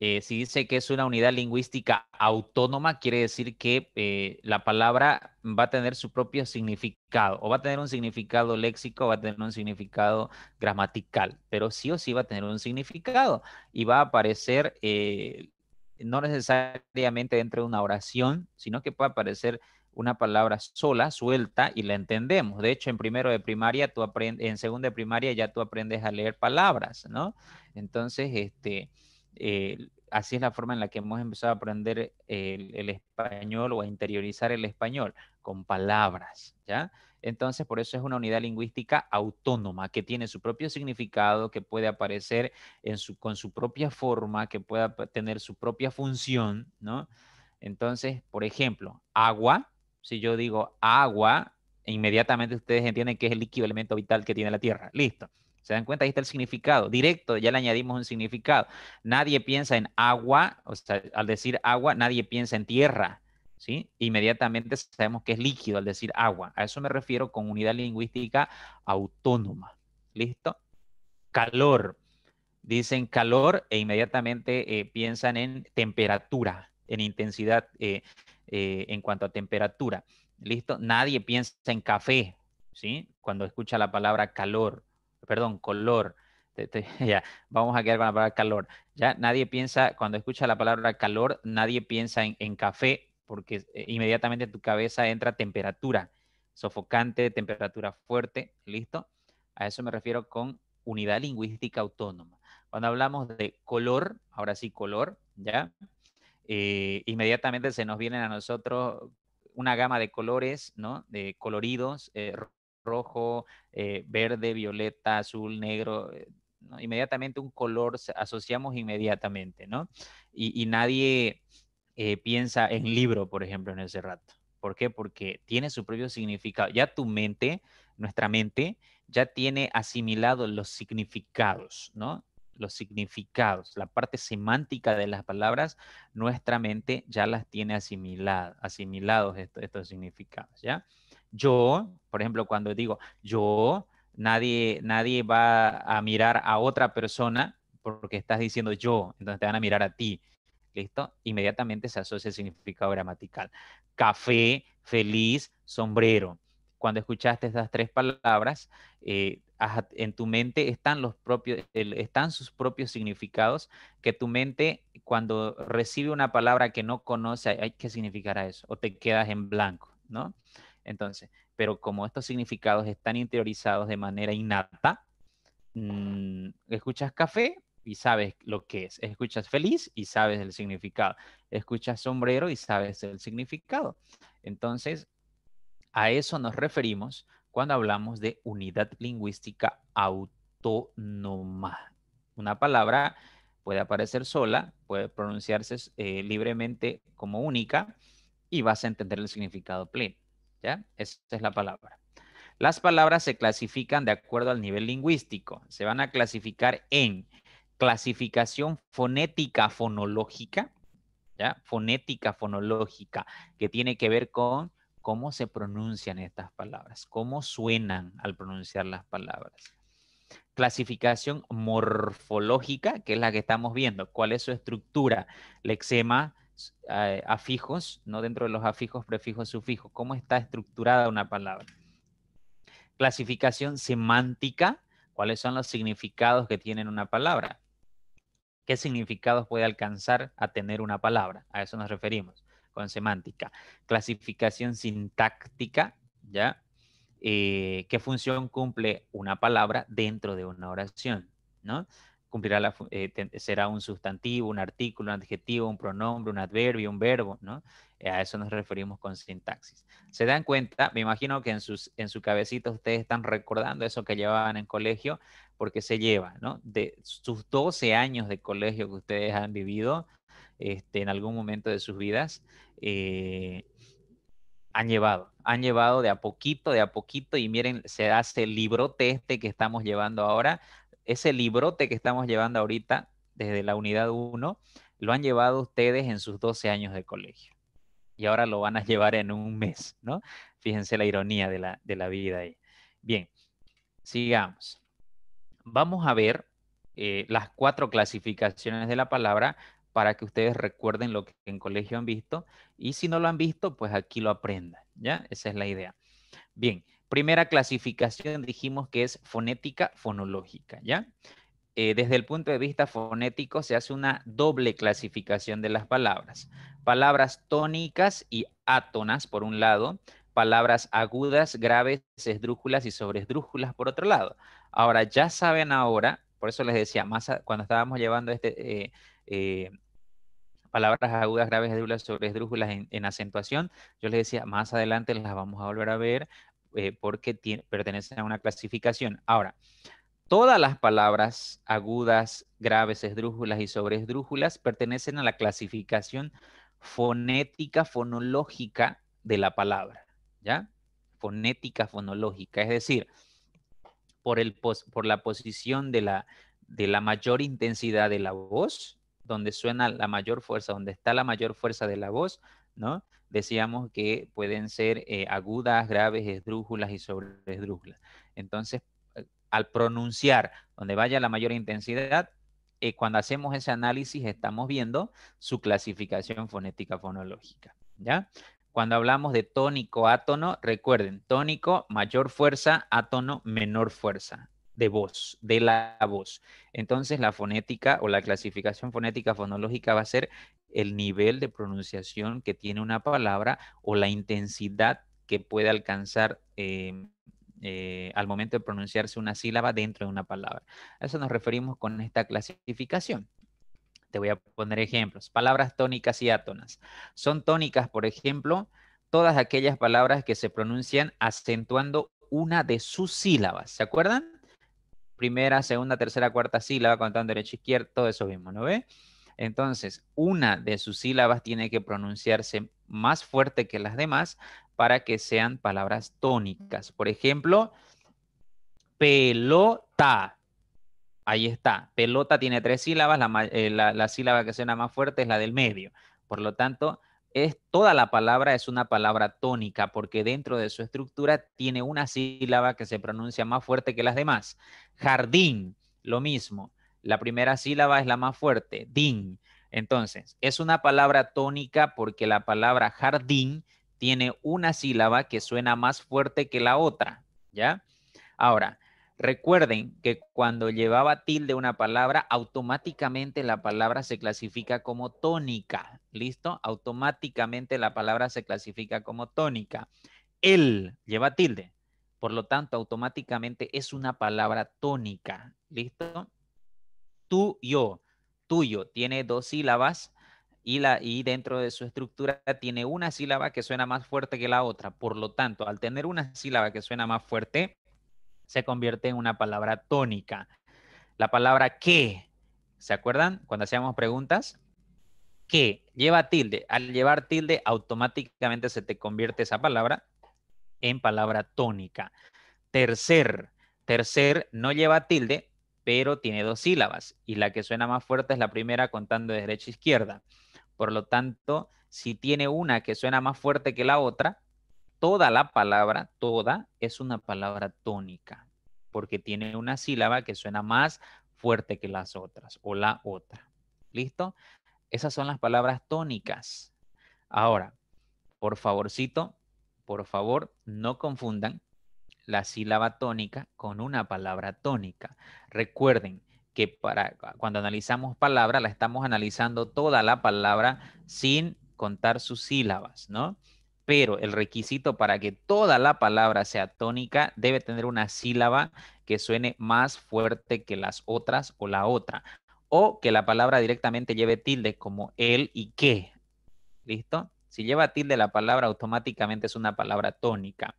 si dice que es una unidad lingüística autónoma, quiere decir que la palabra va a tener su propio significado, o va a tener un significado léxico, o va a tener un significado gramatical, pero sí o sí va a tener un significado y va a aparecer no necesariamente dentro de una oración, sino que puede aparecer una palabra sola, suelta, y la entendemos. De hecho, en primero de primaria, en segundo de primaria ya tú aprendes a leer palabras, ¿no? Entonces, así es la forma en la que hemos empezado a aprender el español o a interiorizar el español, con palabras, ¿ya? Entonces, por eso es una unidad lingüística autónoma, que tiene su propio significado, que puede aparecer con su propia forma, que pueda tener su propia función, ¿no? Entonces, por ejemplo, agua, si yo digo agua, inmediatamente ustedes entienden que es el líquido elemento vital que tiene la Tierra. Listo. ¿Se dan cuenta? Ahí está el significado. Directo, ya le añadimos un significado. Nadie piensa en agua, o sea, al decir agua, nadie piensa en tierra, ¿sí? Inmediatamente sabemos que es líquido al decir agua. A eso me refiero con unidad lingüística autónoma. ¿Listo? Calor. Dicen calor e inmediatamente piensan en temperatura, en intensidad en cuanto a temperatura. ¿Listo? Nadie piensa en café, ¿sí? Cuando escucha la palabra calor, perdón, color. Ya, vamos a quedar con la palabra calor. Ya nadie piensa, cuando escucha la palabra calor, nadie piensa en café porque inmediatamente en tu cabeza entra temperatura, sofocante, temperatura fuerte, ¿listo? A eso me refiero con unidad lingüística autónoma. Cuando hablamos de color, ahora sí color, ¿ya? Inmediatamente se nos vienen a nosotros una gama de colores, ¿no? De coloridos, rojo, verde, violeta, azul, negro, ¿no? Inmediatamente un color asociamos inmediatamente, ¿no? Y nadie piensa en libro, por ejemplo, en ese rato. ¿Por qué? Porque tiene su propio significado. Ya tu mente, nuestra mente, ya tiene asimilado los significados, ¿no? Los significados, la parte semántica de las palabras, nuestra mente ya las tiene asimilados estos significados, ¿ya? Yo, por ejemplo, cuando digo yo, nadie va a mirar a otra persona porque estás diciendo yo, entonces te van a mirar a ti. ¿Listo? Inmediatamente se asocia el significado gramatical. Café, feliz, sombrero. Cuando escuchaste estas tres palabras, en tu mente están sus propios significados, que tu mente cuando recibe una palabra que no conoce, ¿qué significará eso? O te quedas en blanco, ¿no? Entonces, pero como estos significados están interiorizados de manera innata, escuchas café y sabes lo que es. Escuchas feliz y sabes el significado. Escuchas sombrero y sabes el significado. Entonces, a eso nos referimos cuando hablamos de unidad lingüística autónoma. Una palabra puede aparecer sola, puede pronunciarse libremente como única y vas a entender el significado pleno. ¿Ya? Esa es la palabra. Las palabras se clasifican de acuerdo al nivel lingüístico. Se van a clasificar en clasificación fonética fonológica, ¿ya? Fonética fonológica, que tiene que ver con cómo se pronuncian estas palabras, cómo suenan al pronunciar las palabras. Clasificación morfológica, que es la que estamos viendo, cuál es su estructura, lexema, afijos, no dentro de los afijos, prefijos, sufijos, cómo está estructurada una palabra. Clasificación semántica, cuáles son los significados que tienen una palabra. ¿Qué significados puede alcanzar a tener una palabra? A eso nos referimos con semántica. Clasificación sintáctica, ¿ya? ¿Qué función cumple una palabra dentro de una oración? ¿No? Será un sustantivo, un artículo, un adjetivo, un pronombre, un adverbio, un verbo, ¿no? A eso nos referimos con sintaxis. ¿Se dan cuenta? Me imagino que en su cabecita ustedes están recordando eso que llevaban en colegio, porque se lleva, ¿no? De sus 12 años de colegio que ustedes han vivido en algún momento de sus vidas, han llevado de a poquito y miren, se hace el librote que estamos llevando ahora, ese librote que estamos llevando ahorita desde la unidad 1, lo han llevado ustedes en sus 12 años de colegio y ahora lo van a llevar en un mes, ¿no? Fíjense la ironía de la vida ahí. Bien, sigamos. Vamos a ver las 4 clasificaciones de la palabra para que ustedes recuerden lo que en colegio han visto y si no lo han visto, pues aquí lo aprendan, ¿ya? Esa es la idea. Bien, primera clasificación dijimos que es fonética fonológica, ¿ya? Desde el punto de vista fonético se hace una doble clasificación de las palabras. Palabras tónicas y átonas por un lado, palabras agudas, graves, esdrújulas y sobresdrújulas por otro lado. Ahora, ya saben ahora, por eso les decía, cuando estábamos llevando palabras agudas, graves, esdrújulas, sobresdrújulas en acentuación, yo les decía, más adelante las vamos a volver a ver porque pertenecen a una clasificación. Ahora, todas las palabras agudas, graves, esdrújulas y sobresdrújulas pertenecen a la clasificación fonética, fonológica de la palabra, ¿ya? Fonética, fonológica, es decir, por la posición de la mayor intensidad de la voz, donde suena la mayor fuerza, donde está la mayor fuerza de la voz, ¿no? Decíamos que pueden ser agudas, graves, esdrújulas y sobresdrújulas. Entonces, al pronunciar donde vaya la mayor intensidad, cuando hacemos ese análisis estamos viendo su clasificación fonética fonológica, ¿ya? Cuando hablamos de tónico, átono, recuerden, tónico, mayor fuerza, átono, menor fuerza de voz, de la voz. Entonces la fonética o la clasificación fonética fonológica va a ser el nivel de pronunciación que tiene una palabra o la intensidad que puede alcanzar al momento de pronunciarse una sílaba dentro de una palabra. A eso nos referimos con esta clasificación. Te voy a poner ejemplos. Palabras tónicas y átonas. Son tónicas, por ejemplo, todas aquellas palabras que se pronuncian acentuando una de sus sílabas. ¿Se acuerdan? primera, segunda, tercera, cuarta sílaba, contando derecha, izquierda, todo eso mismo, ¿no ve? Entonces, una de sus sílabas tiene que pronunciarse más fuerte que las demás para que sean palabras tónicas. Por ejemplo, pelota. Ahí está. Pelota tiene 3 sílabas. La sílaba que suena más fuerte es la del medio. Por lo tanto, toda la palabra es una palabra tónica porque dentro de su estructura tiene una sílaba que se pronuncia más fuerte que las demás. Jardín, lo mismo. La primera sílaba es la más fuerte, din. Entonces, es una palabra tónica porque la palabra jardín tiene una sílaba que suena más fuerte que la otra. ¿Ya? Ahora, recuerden que cuando llevaba tilde una palabra, automáticamente la palabra se clasifica como tónica. ¿Listo? Automáticamente la palabra se clasifica como tónica. Él lleva tilde. Por lo tanto, automáticamente es una palabra tónica. ¿Listo? Tú, yo. Tuyo tiene 2 sílabas y dentro de su estructura tiene una sílaba que suena más fuerte que la otra. Por lo tanto, al tener una sílaba que suena más fuerte, se convierte en una palabra tónica. La palabra que, ¿se acuerdan cuando hacíamos preguntas? Que lleva tilde. Al llevar tilde, automáticamente se te convierte esa palabra en palabra tónica. Tercer. Tercer no lleva tilde, pero tiene 2 sílabas. Y la que suena más fuerte es la primera contando de derecha a izquierda. Por lo tanto, si tiene una que suena más fuerte que la otra, toda la palabra, toda, es una palabra tónica, porque tiene una sílaba que suena más fuerte que las otras, o la otra. ¿Listo? Esas son las palabras tónicas. Ahora, por favorcito, por favor, no confundan la sílaba tónica con una palabra tónica. Recuerden que cuando analizamos palabra, la estamos analizando toda la palabra sin contar sus sílabas, ¿no? Pero el requisito para que toda la palabra sea tónica debe tener una sílaba que suene más fuerte que las otras o la otra. O que la palabra directamente lleve tilde como el y que. ¿Listo? Si lleva tilde la palabra, automáticamente es una palabra tónica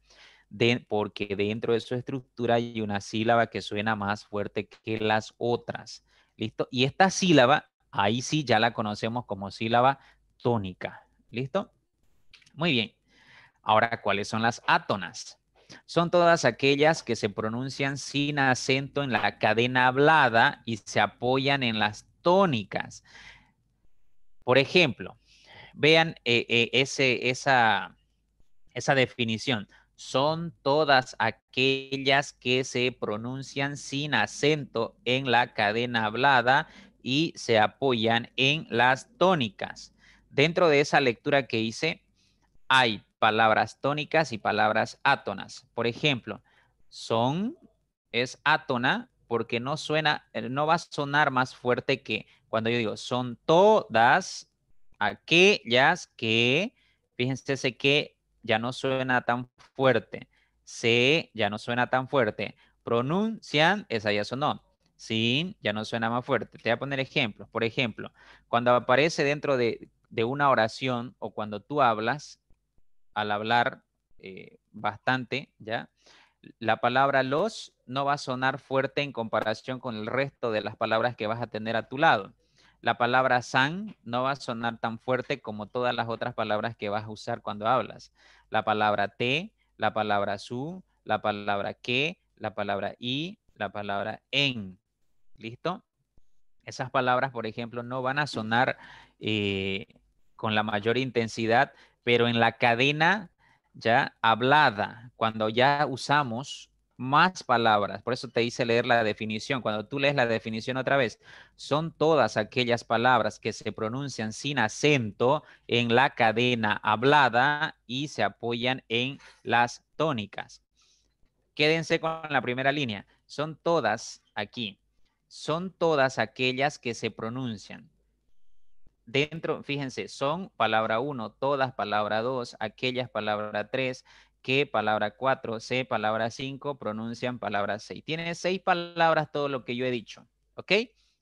porque dentro de su estructura hay una sílaba que suena más fuerte que las otras. ¿Listo? Y esta sílaba, ahí sí ya la conocemos como sílaba tónica. ¿Listo? Muy bien. Ahora, ¿cuáles son las átonas? Son todas aquellas que se pronuncian sin acento en la cadena hablada y se apoyan en las tónicas. Por ejemplo, vean esa definición. Son todas aquellas que se pronuncian sin acento en la cadena hablada y se apoyan en las tónicas. Dentro de esa lectura que hice, hay palabras tónicas y palabras átonas. Por ejemplo, son es átona porque no suena, no va a sonar más fuerte que cuando yo digo son todas aquellas que, fíjense ese que ya no suena tan fuerte. Se ya no suena tan fuerte. Pronuncian, esa ya sonó. Sin, ya no suena más fuerte. Te voy a poner ejemplos. Por ejemplo, cuando aparece dentro de una oración o cuando tú hablas, al hablar bastante, ¿ya? La palabra los no va a sonar fuerte en comparación con el resto de las palabras que vas a tener a tu lado. La palabra san no va a sonar tan fuerte como todas las otras palabras que vas a usar cuando hablas. La palabra te, la palabra su, la palabra que, la palabra y, la palabra en. ¿Listo? Esas palabras, por ejemplo, no van a sonar eh, con la mayor intensidad, pero en la cadena ya hablada, cuando ya usamos más palabras, por eso te hice leer la definición, cuando tú lees la definición otra vez, son todas aquellas palabras que se pronuncian sin acento en la cadena hablada y se apoyan en las tónicas. Quédense con la primera línea. Son todas aquí. Son todas aquellas que se pronuncian. Dentro, fíjense, son palabra 1, todas palabra 2, aquellas palabra 3, que palabra 4, C palabra 5, pronuncian palabra 6. Tiene 6 palabras todo lo que yo he dicho. ¿Ok?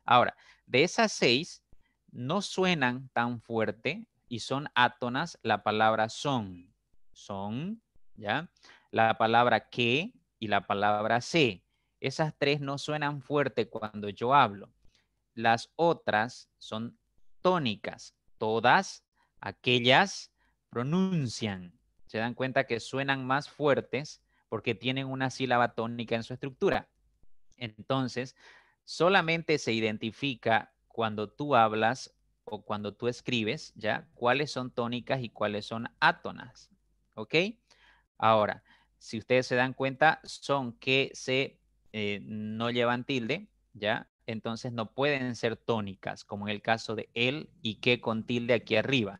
Ahora, de esas 6, no suenan tan fuerte y son átonas la palabra son. Son, ¿ya? La palabra que y la palabra se. Esas tres no suenan fuerte cuando yo hablo. Las otras son tónicas. Todas aquellas pronuncian. Se dan cuenta que suenan más fuertes porque tienen una sílaba tónica en su estructura. Entonces, solamente se identifica cuando tú hablas o cuando tú escribes, ¿ya? Cuáles son tónicas y cuáles son átonas. ¿Ok? Ahora, si ustedes se dan cuenta, son que no llevan tilde, ¿ya? Entonces no pueden ser tónicas, como en el caso de él y que con tilde aquí arriba.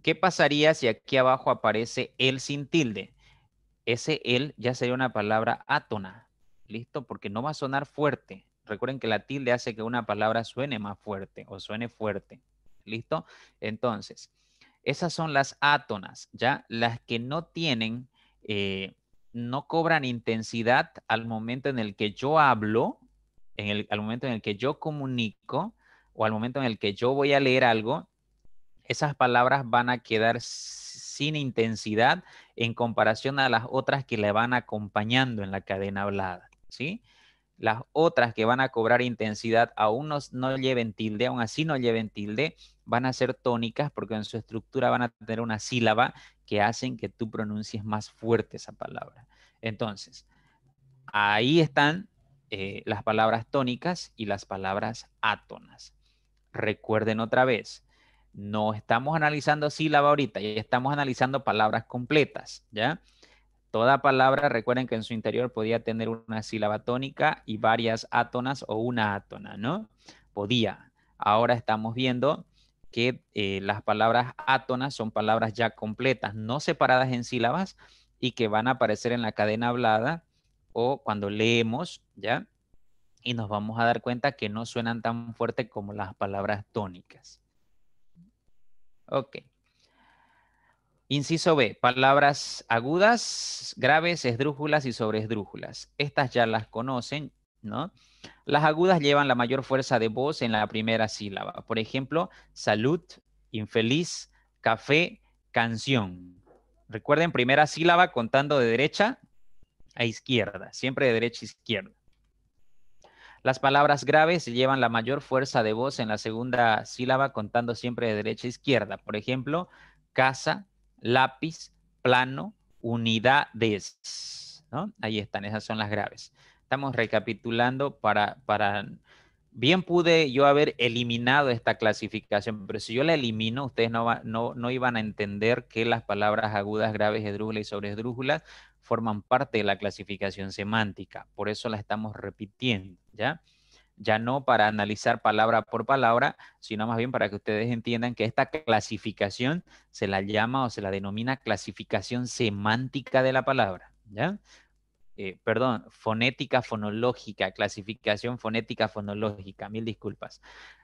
¿Qué pasaría si aquí abajo aparece él sin tilde? Ese él ya sería una palabra átona, ¿listo? Porque no va a sonar fuerte. Recuerden que la tilde hace que una palabra suene más fuerte o suene fuerte, ¿listo? Entonces, esas son las átonas, ¿ya? Las que no tienen, no cobran intensidad al momento en el que yo hablo, al momento en el que yo comunico o al momento en el que yo voy a leer algo, esas palabras van a quedar sin intensidad en comparación a las otras que le van acompañando en la cadena hablada, ¿sí? Las otras que van a cobrar intensidad aún no lleven tilde, aún así no lleven tilde, van a ser tónicas porque en su estructura van a tener una sílaba que hacen que tú pronuncies más fuerte esa palabra. Entonces, ahí están las palabras tónicas y las palabras átonas. Recuerden otra vez, no estamos analizando sílaba ahorita, ya estamos analizando palabras completas, ¿ya? Toda palabra, recuerden que en su interior podía tener una sílaba tónica y varias átonas o una átona, ¿no? Podía. Ahora estamos viendo que las palabras átonas son palabras ya completas, no separadas en sílabas y que van a aparecer en la cadena hablada o cuando leemos, ¿ya? Y nos vamos a dar cuenta que no suenan tan fuerte como las palabras tónicas. Ok. Inciso B, palabras agudas, graves, esdrújulas y sobreesdrújulas. Estas ya las conocen, ¿no? Las agudas llevan la mayor fuerza de voz en la primera sílaba. Por ejemplo, salud, infeliz, café, canción. Recuerden, primera sílaba contando de derecha a izquierda, siempre de derecha a izquierda. Las palabras graves llevan la mayor fuerza de voz en la segunda sílaba contando siempre de derecha a izquierda. Por ejemplo, casa, lápiz, plano, unidades, ¿no? Ahí están, esas son las graves. Estamos recapitulando bien pude yo haber eliminado esta clasificación, pero si yo la elimino, ustedes no iban a entender que las palabras agudas, graves, esdrújulas y sobreesdrújulas forman parte de la clasificación semántica. Por eso la estamos repitiendo, ¿ya? Ya no para analizar palabra por palabra, sino más bien para que ustedes entiendan que esta clasificación se la llama o se la denomina clasificación semántica de la palabra, ¿ya? Perdón, fonética, fonológica, clasificación fonética, fonológica, mil disculpas.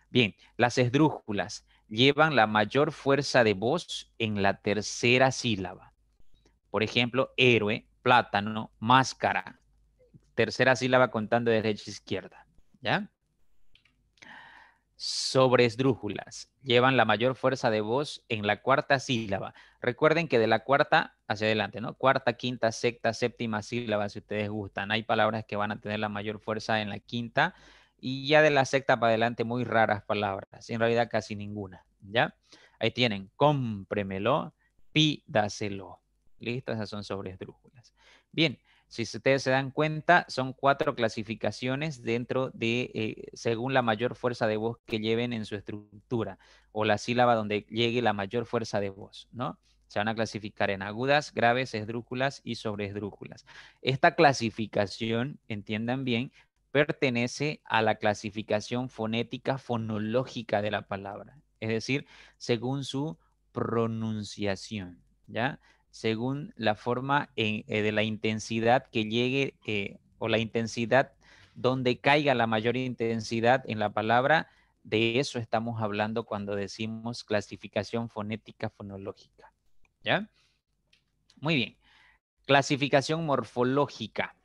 Bien, las esdrújulas llevan la mayor fuerza de voz en la tercera sílaba. Por ejemplo, héroe, plátano, máscara. Tercera sílaba contando de derecha a izquierda. ¿Ya? Sobresdrújulas llevan la mayor fuerza de voz en la cuarta sílaba. Recuerden que de la cuarta hacia adelante, ¿no? Cuarta, quinta, sexta, séptima sílaba, si ustedes gustan. Hay palabras que van a tener la mayor fuerza en la quinta y ya de la sexta para adelante muy raras palabras. En realidad casi ninguna, ¿ya? Ahí tienen, cómpremelo, pídaselo. ¿Listo? Esas son sobresdrújulas. Bien, si ustedes se dan cuenta, son 4 clasificaciones dentro de, según la mayor fuerza de voz que lleven en su estructura o la sílaba donde llegue la mayor fuerza de voz, ¿no? Se van a clasificar en agudas, graves, esdrújulas y sobreesdrújulas. Esta clasificación, entiendan bien, pertenece a la clasificación fonética fonológica de la palabra, es decir, según su pronunciación, ¿ya? Según la forma de la intensidad que llegue o la intensidad donde caiga la mayor intensidad en la palabra, de eso estamos hablando cuando decimos clasificación fonética fonológica. ¿Ya? Muy bien. Clasificación morfológica.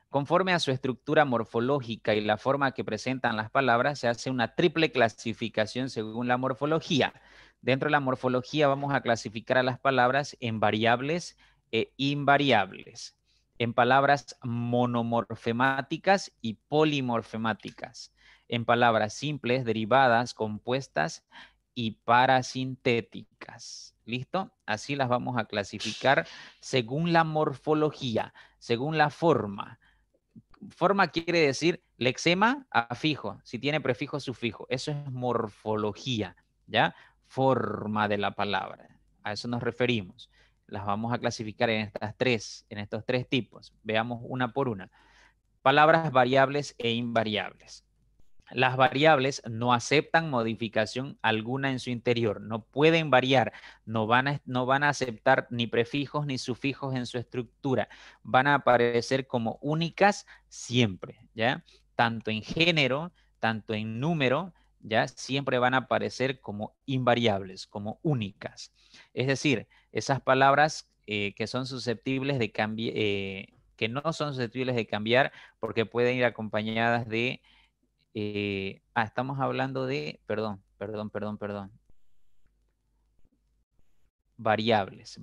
Conforme a su estructura morfológica y la forma que presentan las palabras, se hace una triple clasificación según la morfología. Dentro de la morfología vamos a clasificar a las palabras en variables e invariables. en palabras monomorfemáticas y polimorfemáticas, en palabras simples, derivadas, compuestas y parasintéticas. ¿Listo? Así las vamos a clasificar según la morfología, según la forma. Forma quiere decir lexema a fijo, si tiene prefijo sufijo. Eso es morfología, ¿ya? Forma de la palabra. A eso nos referimos. Las vamos a clasificar en estos tres tipos. Veamos una por una. Palabras variables e invariables. Las variables no aceptan modificación alguna en su interior, no pueden variar, no van a aceptar ni prefijos ni sufijos en su estructura, van a aparecer como únicas siempre, ¿ya? Tanto en género, tanto en número, ¿ya? Siempre van a aparecer como invariables, como únicas. Es decir, esas palabras que son susceptibles de cambiar, que no son susceptibles de cambiar porque pueden ir acompañadas de estamos hablando de, perdón. Variables,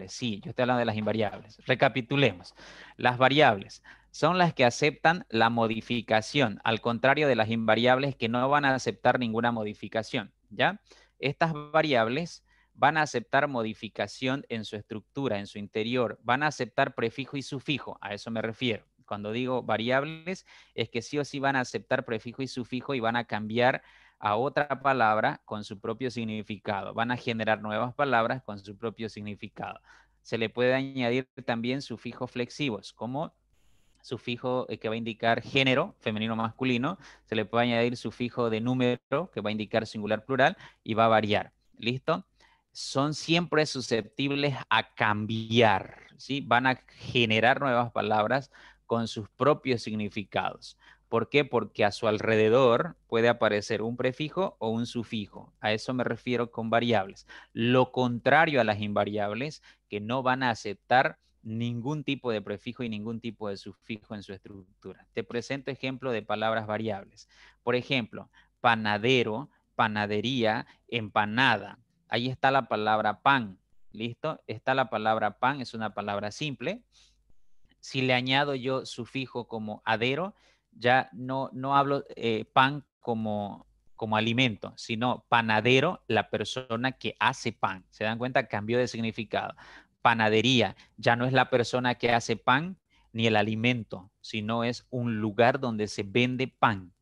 sí, yo estoy hablando de las invariables. Recapitulemos. Las variables son las que aceptan la modificación, al contrario de las invariables que no van a aceptar ninguna modificación, ¿ya? Estas variables van a aceptar modificación en su estructura, en su interior, van a aceptar prefijo y sufijo, a eso me refiero. Cuando digo variables, es que sí o sí van a aceptar prefijo y sufijo y van a cambiar a otra palabra con su propio significado. Van a generar nuevas palabras con su propio significado. Se le puede añadir también sufijos flexivos, como sufijo que va a indicar género, femenino o masculino. Se le puede añadir sufijo de número, que va a indicar singular plural, y va a variar. ¿Listo? Son siempre susceptibles a cambiar, ¿sí? Van a generar nuevas palabras con sus propios significados. ¿Por qué? Porque a su alrededor puede aparecer un prefijo o un sufijo. A eso me refiero con variables. Lo contrario a las invariables, que no van a aceptar ningún tipo de prefijo y ningún tipo de sufijo en su estructura. Te presento ejemplo de palabras variables. Por ejemplo, panadero, panadería, empanada. Ahí está la palabra pan. ¿Listo? Está la palabra pan, es una palabra simple. Si le añado yo sufijo como adero, ya no hablo pan como alimento, sino panadero, la persona que hace pan. ¿Se dan cuenta? Cambió de significado. Panadería ya no es la persona que hace pan ni el alimento, sino es un lugar donde se vende pan.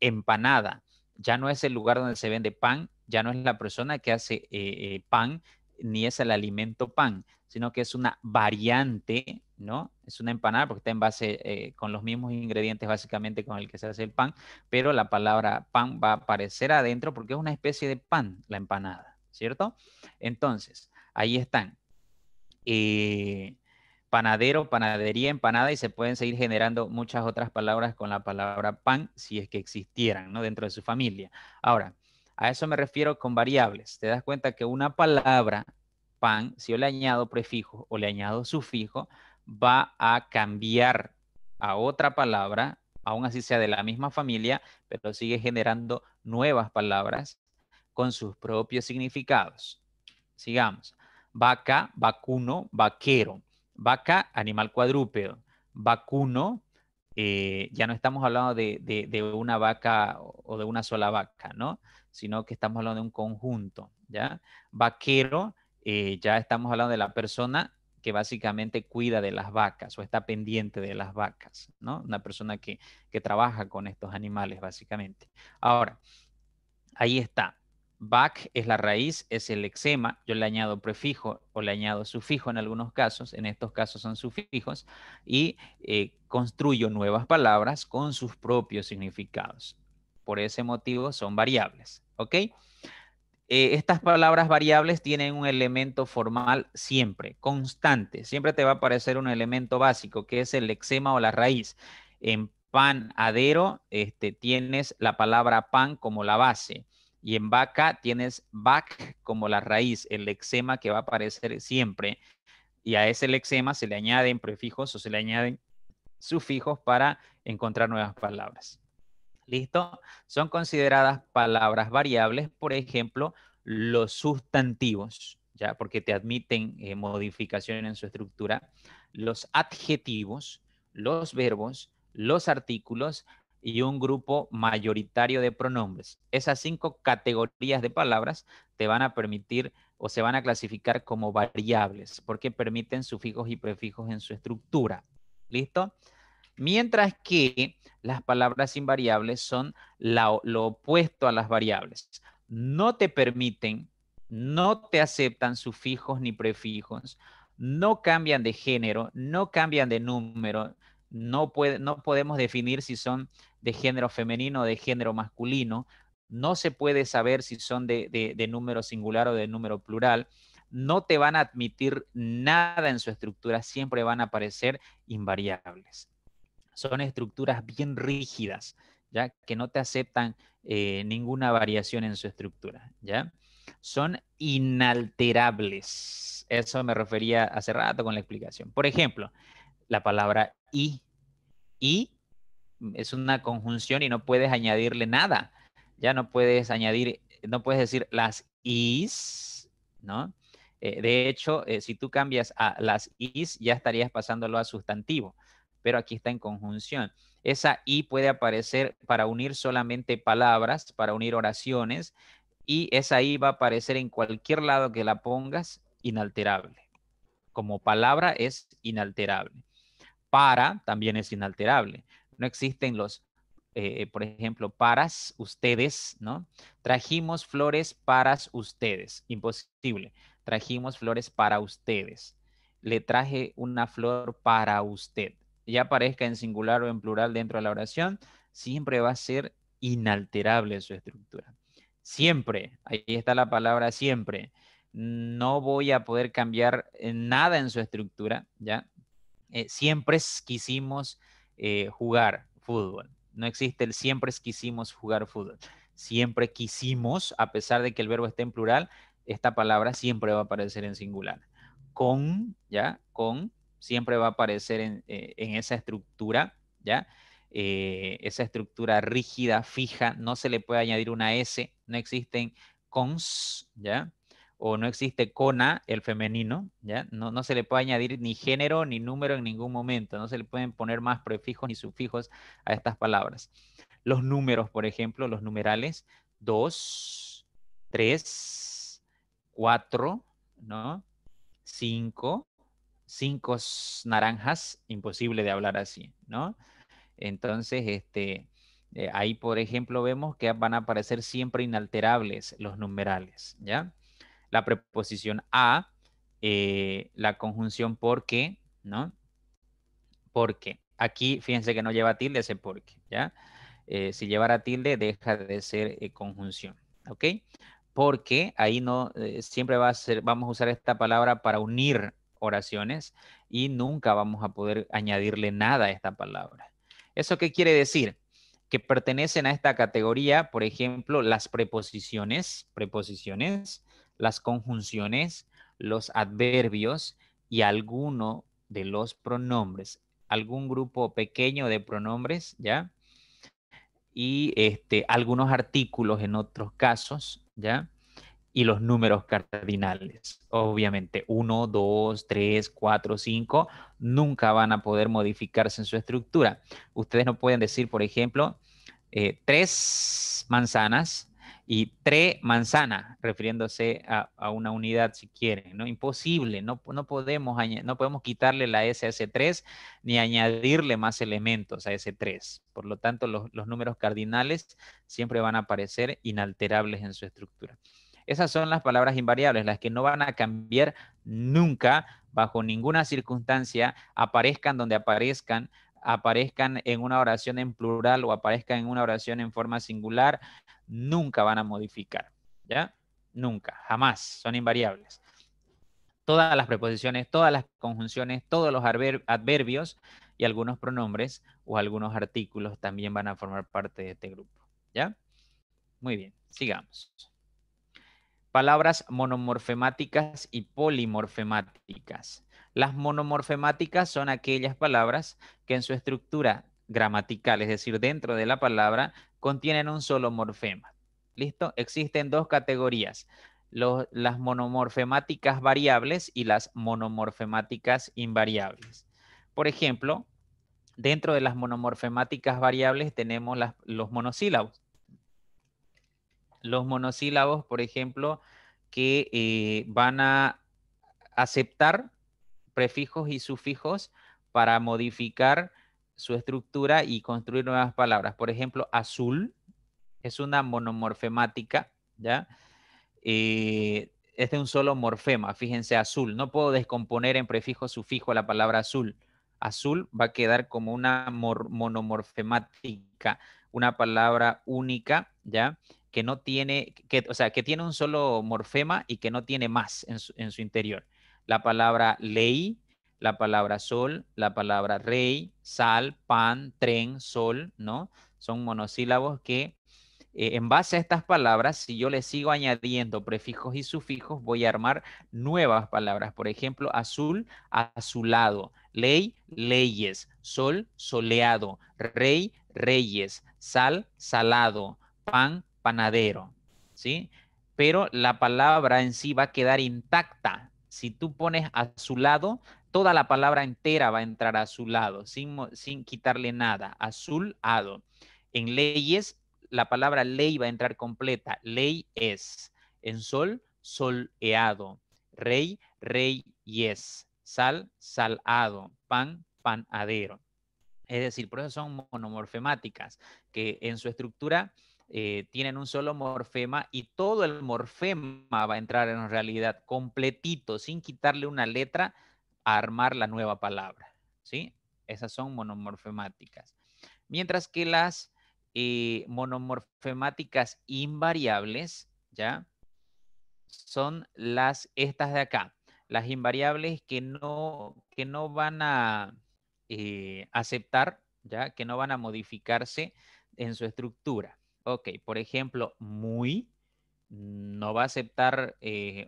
Empanada ya no es el lugar donde se vende pan, ya no es la persona que hace pan, ni es el alimento pan, sino que es una variante, ¿no? Es una empanada porque está en base con los mismos ingredientes básicamente con el que se hace el pan, pero la palabra pan va a aparecer adentro porque es una especie de pan, la empanada, ¿cierto? Entonces, ahí están. Panadero, panadería, empanada y se pueden seguir generando muchas otras palabras con la palabra pan si es que existieran, ¿no? Dentro de su familia. Ahora, a eso me refiero con variables. Te das cuenta que una palabra pan, si yo le añado prefijo o le añado sufijo, va a cambiar a otra palabra, aún así sea de la misma familia, pero sigue generando nuevas palabras con sus propios significados. Sigamos. Vaca, vacuno, vaquero. Vaca, animal cuadrúpedo. Vacuno, ya no estamos hablando de una vaca o de una sola vaca, ¿no? Sino que estamos hablando de un conjunto, ¿ya? Vaquero, ya estamos hablando de la persona que básicamente cuida de las vacas o está pendiente de las vacas, ¿no? Una persona que trabaja con estos animales, básicamente. Ahora, ahí está. Back es la raíz, es el lexema. Yo le añado prefijo o le añado sufijo en algunos casos. En estos casos son sufijos. Y construyo nuevas palabras con sus propios significados. Por ese motivo son variables. ¿Ok? Estas palabras variables tienen un elemento formal siempre, constante. Siempre te va a aparecer un elemento básico, que es el lexema o la raíz. En panadero tienes la palabra pan como la base. Y en vaca tienes vac como la raíz, el lexema que va a aparecer siempre. Y a ese lexema se le añaden prefijos o se le añaden sufijos para encontrar nuevas palabras. ¿Listo? Son consideradas palabras variables, por ejemplo, los sustantivos, ¿ya? Porque te admiten modificación en su estructura, los adjetivos, los verbos, los artículos y un grupo mayoritario de pronombres. Esas 5 categorías de palabras te van a permitir o se van a clasificar como variables porque permiten sufijos y prefijos en su estructura. ¿Listo? Mientras que las palabras invariables son lo opuesto a las variables. No te permiten, no te aceptan sufijos ni prefijos, no cambian de género, no cambian de número, no podemos definir si son de género femenino o de género masculino, no se puede saber si son de número singular o de número plural, no te van a admitir nada en su estructura, siempre van a aparecer invariables. Son estructuras bien rígidas, ¿ya? Que no te aceptan ninguna variación en su estructura, ¿ya? Son inalterables. Eso me refería hace rato con la explicación. Por ejemplo, la palabra y. Y es una conjunción y no puedes añadirle nada. Ya no puedes añadir, no puedes decir las is, ¿no? De hecho, si tú cambias a las is, ya estarías pasándolo a sustantivo, pero aquí está en conjunción. Esa i puede aparecer para unir solamente palabras, para unir oraciones, y esa i va a aparecer en cualquier lado que la pongas, inalterable. Como palabra es inalterable. Para también es inalterable. No existen los, por ejemplo, paras ustedes, ¿no? Trajimos flores para ustedes. Imposible. Trajimos flores para ustedes. Le traje una flor para usted. Ya aparezca en singular o en plural dentro de la oración, siempre va a ser inalterable su estructura. Siempre, ahí está la palabra siempre. No voy a poder cambiar nada en su estructura, ¿ya? Siempre quisimos jugar fútbol. No existe el siempre quisimos jugar fútbol. Siempre quisimos, a pesar de que el verbo esté en plural, esta palabra siempre va a aparecer en singular. Con, ¿ya? Con, siempre va a aparecer en esa estructura, ¿ya? Esa estructura rígida, fija, no se le puede añadir una S, no existen cons, ¿ya? O no existe cona, el femenino, ¿ya? No se le puede añadir ni género ni número en ningún momento, no se le pueden poner más prefijos ni sufijos a estas palabras. Los números, por ejemplo, los numerales, 2, 3, 4, ¿no? 5, 5 naranjas, imposible de hablar así, ¿no? Entonces, ahí, por ejemplo, vemos que van a aparecer siempre inalterables los numerales, ¿ya? La preposición a, la conjunción porque, ¿no? Porque. Aquí, fíjense que no lleva tilde ese porque, ¿ya? Si llevara tilde, deja de ser conjunción, ¿ok? Porque ahí no, siempre va a ser, vamos a usar esta palabra para unir oraciones y nunca vamos a poder añadirle nada a esta palabra. ¿Eso qué quiere decir? Que pertenecen a esta categoría, por ejemplo, las preposiciones, las conjunciones, los adverbios y alguno de los pronombres. Algún grupo pequeño de pronombres, ¿ya? Y algunos artículos en otros casos, ¿ya? Y los números cardinales. Obviamente, 1, 2, 3, 4, 5 nunca van a poder modificarse en su estructura. Ustedes no pueden decir, por ejemplo, 3 manzanas y 3 manzanas, refiriéndose a una unidad si quieren, ¿no? Imposible, no podemos quitarle la S a ese 3 ni añadirle más elementos a ese 3. Por lo tanto, los números cardinales siempre van a aparecer inalterables en su estructura. Esas son las palabras invariables, las que no van a cambiar nunca, bajo ninguna circunstancia, aparezcan donde aparezcan en una oración en plural o aparezcan en una oración en forma singular, nunca van a modificar, ¿ya? Nunca, jamás, son invariables. Todas las preposiciones, todas las conjunciones, todos los adverbios y algunos pronombres o algunos artículos también van a formar parte de este grupo, ¿ya? Muy bien, sigamos. Palabras monomorfemáticas y polimorfemáticas. Las monomorfemáticas son aquellas palabras que en su estructura gramatical, es decir, dentro de la palabra, contienen un solo morfema. ¿Listo? Existen dos categorías. las monomorfemáticas variables y las monomorfemáticas invariables. Por ejemplo, dentro de las monomorfemáticas variables tenemos los monosílabos. Los monosílabos, por ejemplo, que van a aceptar prefijos y sufijos para modificar su estructura y construir nuevas palabras. Por ejemplo, azul es una monomorfemática, ¿ya? Es de un solo morfema, fíjense, azul. No puedo descomponer en prefijo sufijo la palabra azul. Azul va a quedar como una monomorfemática, una palabra única, ¿ya? Que no tiene, o sea, que tiene un solo morfema y que no tiene más en su interior. La palabra ley, la palabra sol, la palabra rey, sal, pan, tren, sol, ¿no? Son monosílabos que en base a estas palabras, si yo le sigo añadiendo prefijos y sufijos, voy a armar nuevas palabras. Por ejemplo, azul, azulado, ley, leyes, sol, soleado, rey, reyes, sal, salado, pan, panadero. ¿Sí? Pero la palabra en sí va a quedar intacta. Si tú pones azulado, toda la palabra entera va a entrar a su lado, sin quitarle nada. Azulado. En leyes, la palabra ley va a entrar completa. Ley es. En sol, soleado. Rey, reyes. Sal, salado. Pan, panadero. Es decir, por eso son monomorfemáticas, que en su estructura tienen un solo morfema y todo el morfema va a entrar en realidad completito, sin quitarle una letra, a armar la nueva palabra. ¿Sí? Esas son monomorfemáticas. Mientras que las monomorfemáticas invariables, ¿ya? Son estas de acá. Las invariables que no van a aceptar, ¿ya? Que no van a modificarse en su estructura. Ok, por ejemplo, muy no va a aceptar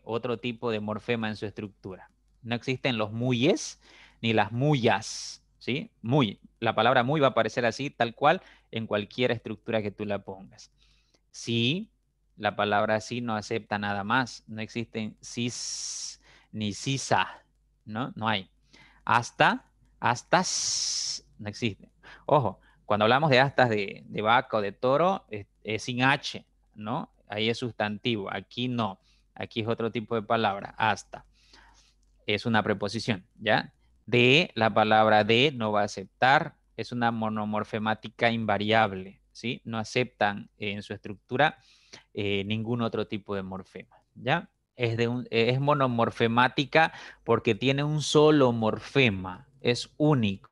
otro tipo de morfema en su estructura. No existen los muyes ni las muyas, ¿sí? Muy, la palabra muy va a aparecer así, tal cual, en cualquier estructura que tú la pongas. Sí, la palabra sí no acepta nada más. No existen cis ni sisa, ¿no? No hay. Hasta, astas, no existe. Ojo, cuando hablamos de astas de vaca o de toro, es sin H, ¿no? Ahí es sustantivo, aquí no. Aquí es otro tipo de palabra, hasta. Es una preposición, ¿ya? De, la palabra de no va a aceptar, es una monomorfemática invariable, ¿sí? No aceptan en su estructura ningún otro tipo de morfema, ¿ya? Es monomorfemática porque tiene un solo morfema, es único.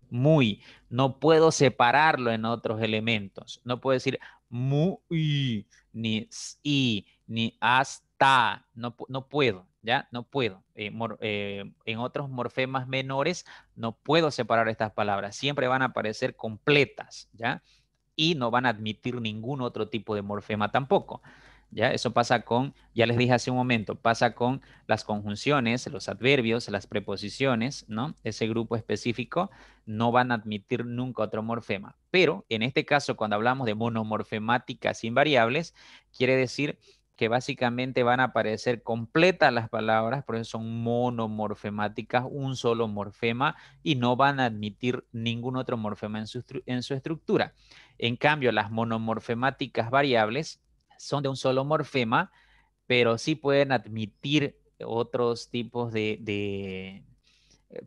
Muy, no puedo separarlo en otros elementos. No puedo decir muy, ni si, ni hasta. No, no puedo, ¿ya? No puedo. En otros morfemas menores no puedo separar estas palabras. Siempre van a aparecer completas, ¿ya? Y no van a admitir ningún otro tipo de morfema tampoco. ¿Ya? Eso pasa con, ya les dije hace un momento, pasa con las conjunciones, los adverbios, las preposiciones, ¿no? Ese grupo específico no van a admitir nunca otro morfema. Pero en este caso, cuando hablamos de monomorfemáticas invariables, quiere decir que básicamente van a aparecer completas las palabras, por eso son monomorfemáticas, un solo morfema, y no van a admitir ningún otro morfema en su estructura. En cambio, las monomorfemáticas variables son de un solo morfema, pero sí pueden admitir otros tipos de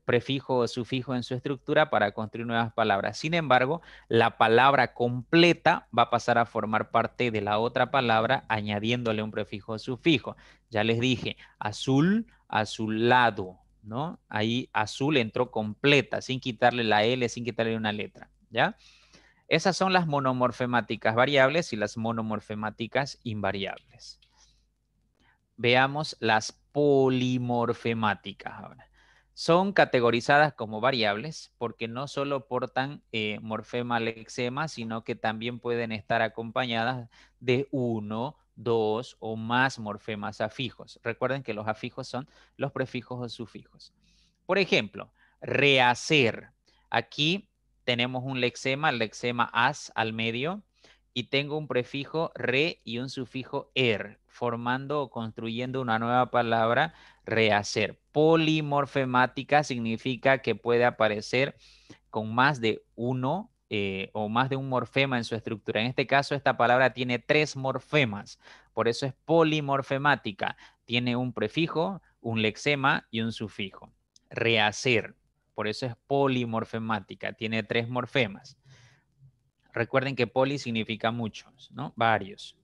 prefijo o sufijo en su estructura para construir nuevas palabras. Sin embargo, la palabra completa va a pasar a formar parte de la otra palabra añadiéndole un prefijo o sufijo. Ya les dije, azul, azulado, ¿no? Ahí azul entró completa, sin quitarle la L, sin quitarle una letra, ¿ya? Esas son las monomorfemáticas variables y las monomorfemáticas invariables. Veamos las polimorfemáticas ahora. Son categorizadas como variables porque no solo portan morfema lexema, sino que también pueden estar acompañadas de uno, dos o más morfemas afijos. Recuerden que los afijos son los prefijos o sufijos. Por ejemplo, rehacer. Aquí tenemos un lexema, el lexema as al medio, y tengo un prefijo re y un sufijo er, formando o construyendo una nueva palabra, rehacer. Polimorfemática significa que puede aparecer con más de uno o más de un morfema en su estructura. En este caso, esta palabra tiene 3 morfemas, por eso es polimorfemática. Tiene un prefijo, un lexema y un sufijo. Rehacer, por eso es polimorfemática, tiene 3 morfemas. Recuerden que poli significa muchos, ¿no? Varios.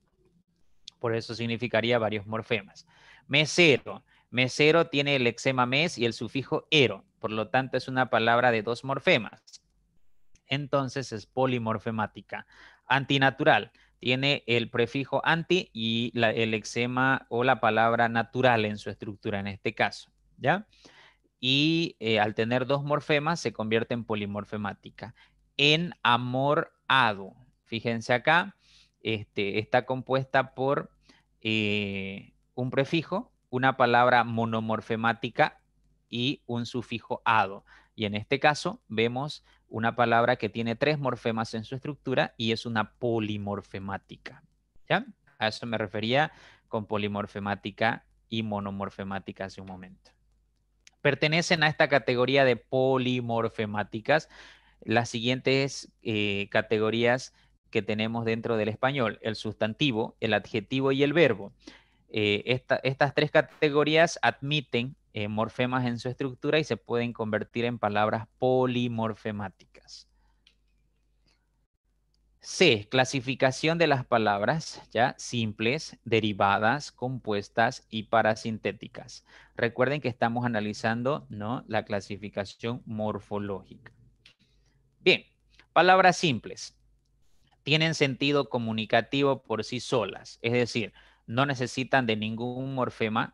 Por eso significaría varios morfemas. Mesero. Mesero tiene el lexema mes y el sufijo ero. Por lo tanto, es una palabra de 2 morfemas. Entonces es polimorfemática. Antinatural. Tiene el prefijo anti y el lexema o la palabra natural en su estructura en este caso. ¿Ya? Y al tener 2 morfemas se convierte en polimorfemática. Enamorado. Fíjense acá, está compuesta por un prefijo, una palabra monomorfemática y un sufijo ado. Y en este caso vemos una palabra que tiene 3 morfemas en su estructura y es una polimorfemática. ¿Ya? A eso me refería con polimorfemática y monomorfemática hace un momento. Pertenecen a esta categoría de polimorfemáticas las siguientes categorías que tenemos dentro del español: el sustantivo, el adjetivo y el verbo. Estas 3 categorías admiten morfemas en su estructura y se pueden convertir en palabras polimorfemáticas. C, clasificación de las palabras, ya, simples, derivadas, compuestas y parasintéticas. Recuerden que estamos analizando, ¿no?, la clasificación morfológica. Bien, palabras simples. Tienen sentido comunicativo por sí solas, es decir, no necesitan de ningún morfema,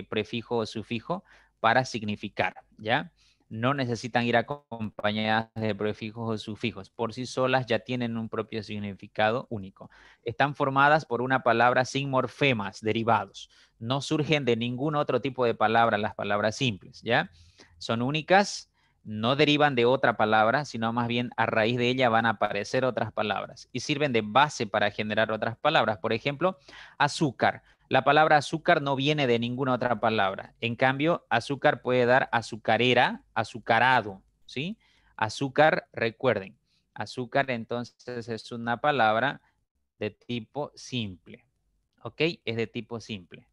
prefijo o sufijo para significar, ¿ya? No necesitan ir acompañadas de prefijos o sufijos. Por sí solas ya tienen un propio significado único. Están formadas por una palabra sin morfemas derivados. No surgen de ningún otro tipo de palabra las palabras simples, ¿ya? Son únicas, no derivan de otra palabra, sino más bien a raíz de ella van a aparecer otras palabras y sirven de base para generar otras palabras. Por ejemplo, azúcar. La palabra azúcar no viene de ninguna otra palabra. En cambio, azúcar puede dar azucarera, azucarado, ¿sí? Azúcar, recuerden, azúcar entonces es una palabra de tipo simple, ¿ok? Es de tipo simple.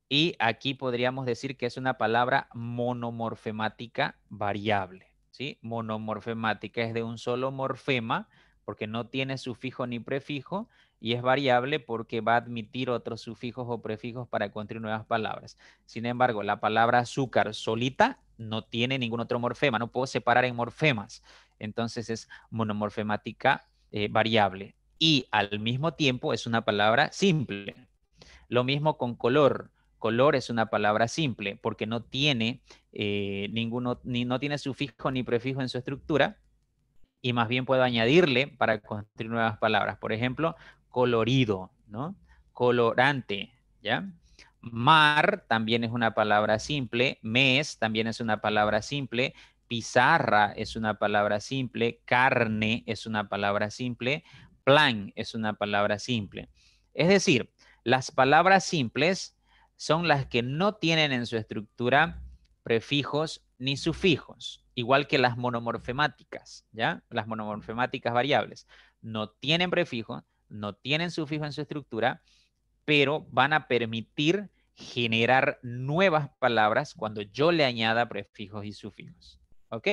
Y aquí podríamos decir que es una palabra monomorfemática variable, ¿sí? Monomorfemática es de un solo morfema porque no tiene sufijo ni prefijo y es variable porque va a admitir otros sufijos o prefijos para construir nuevas palabras. Sin embargo, la palabra azúcar solita no tiene ningún otro morfema, no puedo separar en morfemas. Entonces es monomorfemática variable y al mismo tiempo es una palabra simple. Lo mismo con color. Color es una palabra simple porque no tiene no tiene sufijo ni prefijo en su estructura y más bien puedo añadirle para construir nuevas palabras. Por ejemplo, colorido, ¿no? Colorante, ¿ya? Mar también es una palabra simple. Mes también es una palabra simple. Pizarra es una palabra simple. Carne es una palabra simple. Plan es una palabra simple. Es decir, las palabras simples son las que no tienen en su estructura prefijos ni sufijos, igual que las monomorfemáticas, ¿ya? Las monomorfemáticas variables. No tienen prefijo, no tienen sufijo en su estructura, pero van a permitir generar nuevas palabras cuando yo le añada prefijos y sufijos. ¿Ok?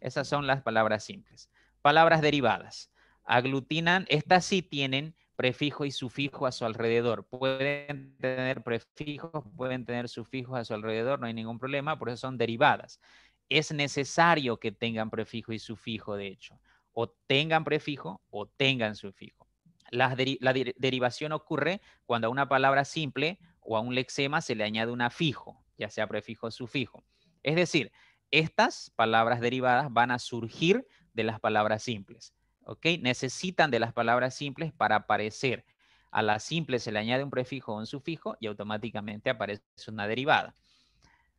Esas son las palabras simples. Palabras derivadas. Aglutinan, estas sí tienen prefijo y sufijo a su alrededor. Pueden tener prefijos, pueden tener sufijos a su alrededor, no hay ningún problema, por eso son derivadas. Es necesario que tengan prefijo y sufijo, de hecho. O tengan prefijo o tengan sufijo. La derivación ocurre cuando a una palabra simple o a un lexema se le añade un afijo, ya sea prefijo o sufijo. Es decir, estas palabras derivadas van a surgir de las palabras simples. ¿Ok? Necesitan de las palabras simples para aparecer. A la simple se le añade un prefijo o un sufijo y automáticamente aparece una derivada.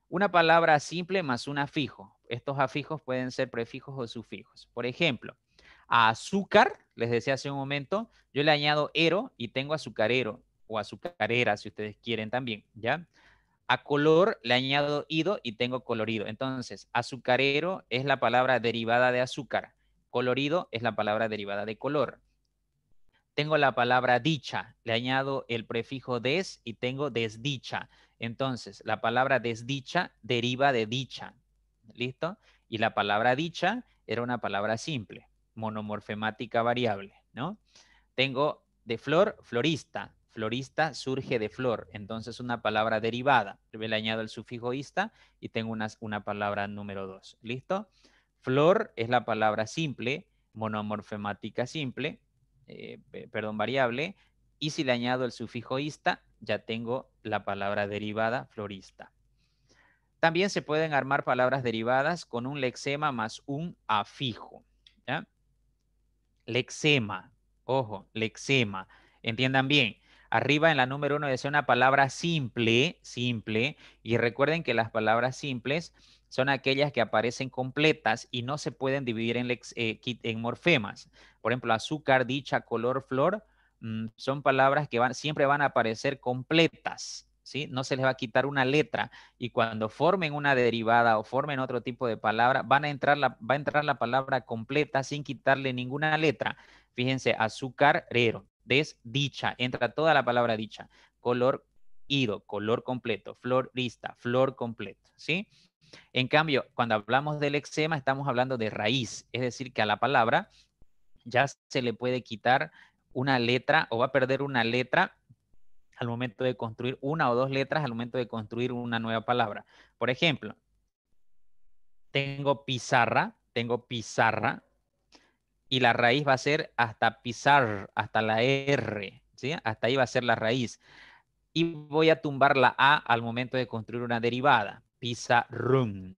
Una palabra simple más un afijo. Estos afijos pueden ser prefijos o sufijos. Por ejemplo, azúcar les decía hace un momento, yo le añado ero y tengo azucarero o azucarera, si ustedes quieren también, ¿ya? A color le añado ido y tengo colorido. Entonces, azucarero es la palabra derivada de azúcar. Colorido es la palabra derivada de color. Tengo la palabra dicha, le añado el prefijo des y tengo desdicha. Entonces, la palabra desdicha deriva de dicha. ¿Listo? Y la palabra dicha era una palabra simple, monomorfemática variable, ¿no? Tengo de flor, florista. Florista surge de flor, entonces una palabra derivada. Le añado el sufijo ista y tengo una palabra número 2. ¿Listo? Flor es la palabra simple, monomorfemática simple, perdón, variable. Y si le añado el sufijo ista, ya tengo la palabra derivada, florista. También se pueden armar palabras derivadas con un lexema más un afijo. ¿Ya? Lexema, ojo, lexema. Entiendan bien. Arriba en la número 1 decía una palabra simple, simple. Y recuerden que las palabras simples son aquellas que aparecen completas y no se pueden dividir en morfemas. Por ejemplo, azúcar, dicha, color, flor, son palabras que siempre van a aparecer completas, ¿sí? No se les va a quitar una letra y cuando formen una derivada o formen otro tipo de palabra, va a entrar la palabra completa sin quitarle ninguna letra. Fíjense, azucarero, desdicha, entra toda la palabra dicha. Color, ido, color completo. Florista, flor completo, ¿sí? En cambio, cuando hablamos del lexema, estamos hablando de raíz, es decir, que a la palabra ya se le puede quitar una letra o va a perder una letra al momento de construir una o dos letras al momento de construir una nueva palabra. Por ejemplo, tengo pizarra, y la raíz va a ser hasta pisar, hasta la R, ¿sí? Hasta ahí va a ser la raíz. Y voy a tumbar la A al momento de construir una derivada, pizarrón.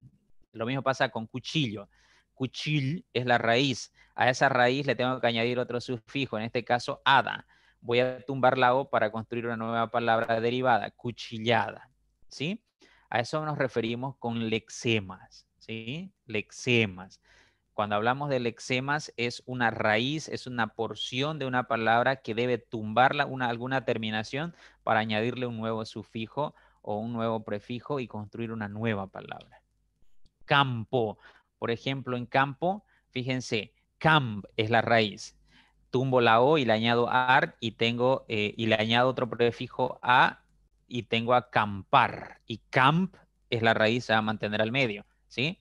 Lo mismo pasa con cuchillo. Cuchil es la raíz. A esa raíz le tengo que añadir otro sufijo, en este caso ada. Voy a tumbar la O para construir una nueva palabra derivada, cuchillada. ¿Sí? A eso nos referimos con lexemas. ¿Sí? Lexemas. Cuando hablamos de lexemas es una raíz, es una porción de una palabra que debe tumbarla alguna terminación para añadirle un nuevo sufijo o un nuevo prefijo y construir una nueva palabra. Campo. Por ejemplo, en campo, fíjense, camp es la raíz. Tumbo la O y le añado ar y y le añado otro prefijo a y tengo acampar. Y camp es la raíz, se va a mantener al medio, ¿sí?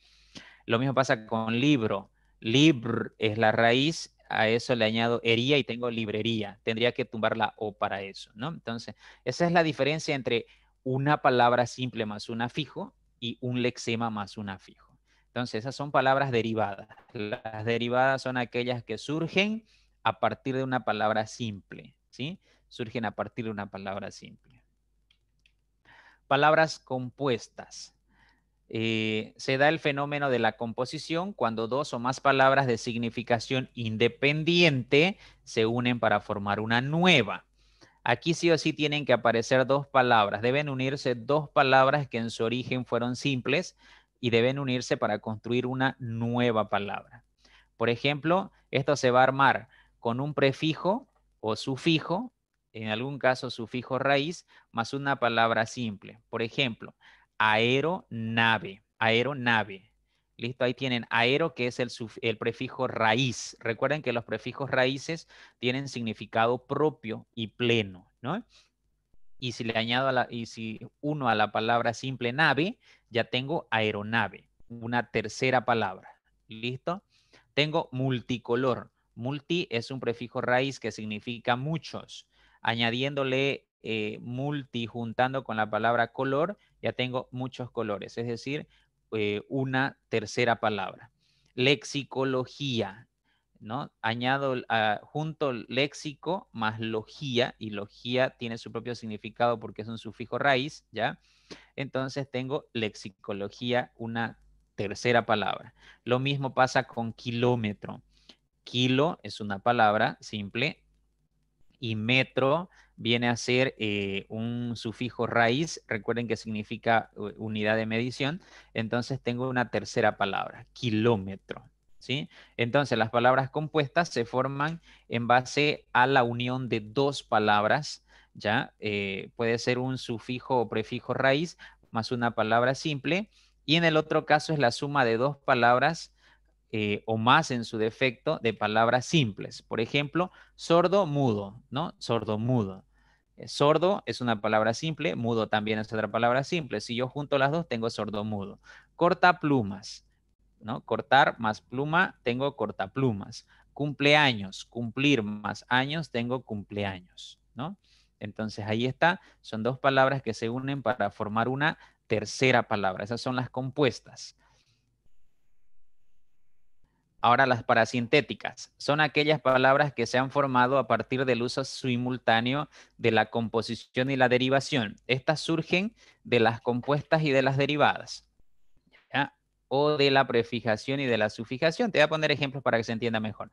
Lo mismo pasa con libro. Libr es la raíz, a eso le añado ería y tengo librería. Tendría que tumbar la O para eso, ¿no? Entonces, esa es la diferencia entre una palabra simple más un afijo y un lexema más un afijo. Entonces, esas son palabras derivadas. Las derivadas son aquellas que surgen a partir de una palabra simple, ¿sí? Surgen a partir de una palabra simple. Palabras compuestas. Se da el fenómeno de la composición cuando dos o más palabras de significación independiente se unen para formar una nueva. Aquí sí o sí tienen que aparecer dos palabras. Deben unirse dos palabras que en su origen fueron simples y deben unirse para construir una nueva palabra. Por ejemplo, esto se va a armar con un prefijo o sufijo, en algún caso sufijo raíz, más una palabra simple. Por ejemplo, aeronave, aeronave. Listo, ahí tienen aero, que es el prefijo raíz. Recuerden que los prefijos raíces tienen significado propio y pleno, ¿no? Y si le añado y si uno a la palabra simple nave, ya tengo aeronave, una tercera palabra. ¿Listo? Tengo multicolor. Multi es un prefijo raíz que significa muchos. Añadiéndole multi juntando con la palabra color, ya tengo muchos colores, es decir, una tercera palabra. Lexicología, ¿no? Añado junto léxico más logía, y logía tiene su propio significado porque es un sufijo raíz, ¿ya? Entonces tengo lexicología, una tercera palabra. Lo mismo pasa con kilómetro. Kilo es una palabra simple y metro viene a ser un sufijo raíz. Recuerden que significa unidad de medición. Entonces tengo una tercera palabra, kilómetro. ¿sí? Entonces, las palabras compuestas se forman en base a la unión de dos palabras, ¿ya? Puede ser un sufijo o prefijo raíz más una palabra simple, y en el otro caso es la suma de dos palabras o más en su defecto de palabras simples. Por ejemplo, sordo, mudo, ¿no? Sordo, mudo. Sordo es una palabra simple, mudo también es otra palabra simple. Si yo junto las dos, tengo sordo, mudo. Corta plumas, ¿no? Cortar más pluma, tengo cortaplumas. Cumpleaños, cumplir más años, tengo cumpleaños, ¿no? Entonces ahí está, son dos palabras que se unen para formar una tercera palabra. Esas son las compuestas. Ahora las parasintéticas son aquellas palabras que se han formado a partir del uso simultáneo de la composición y la derivación. Estas surgen de las compuestas y de las derivadas, ¿ya? O de la prefijación y de la sufijación. Te voy a poner ejemplos para que se entienda mejor.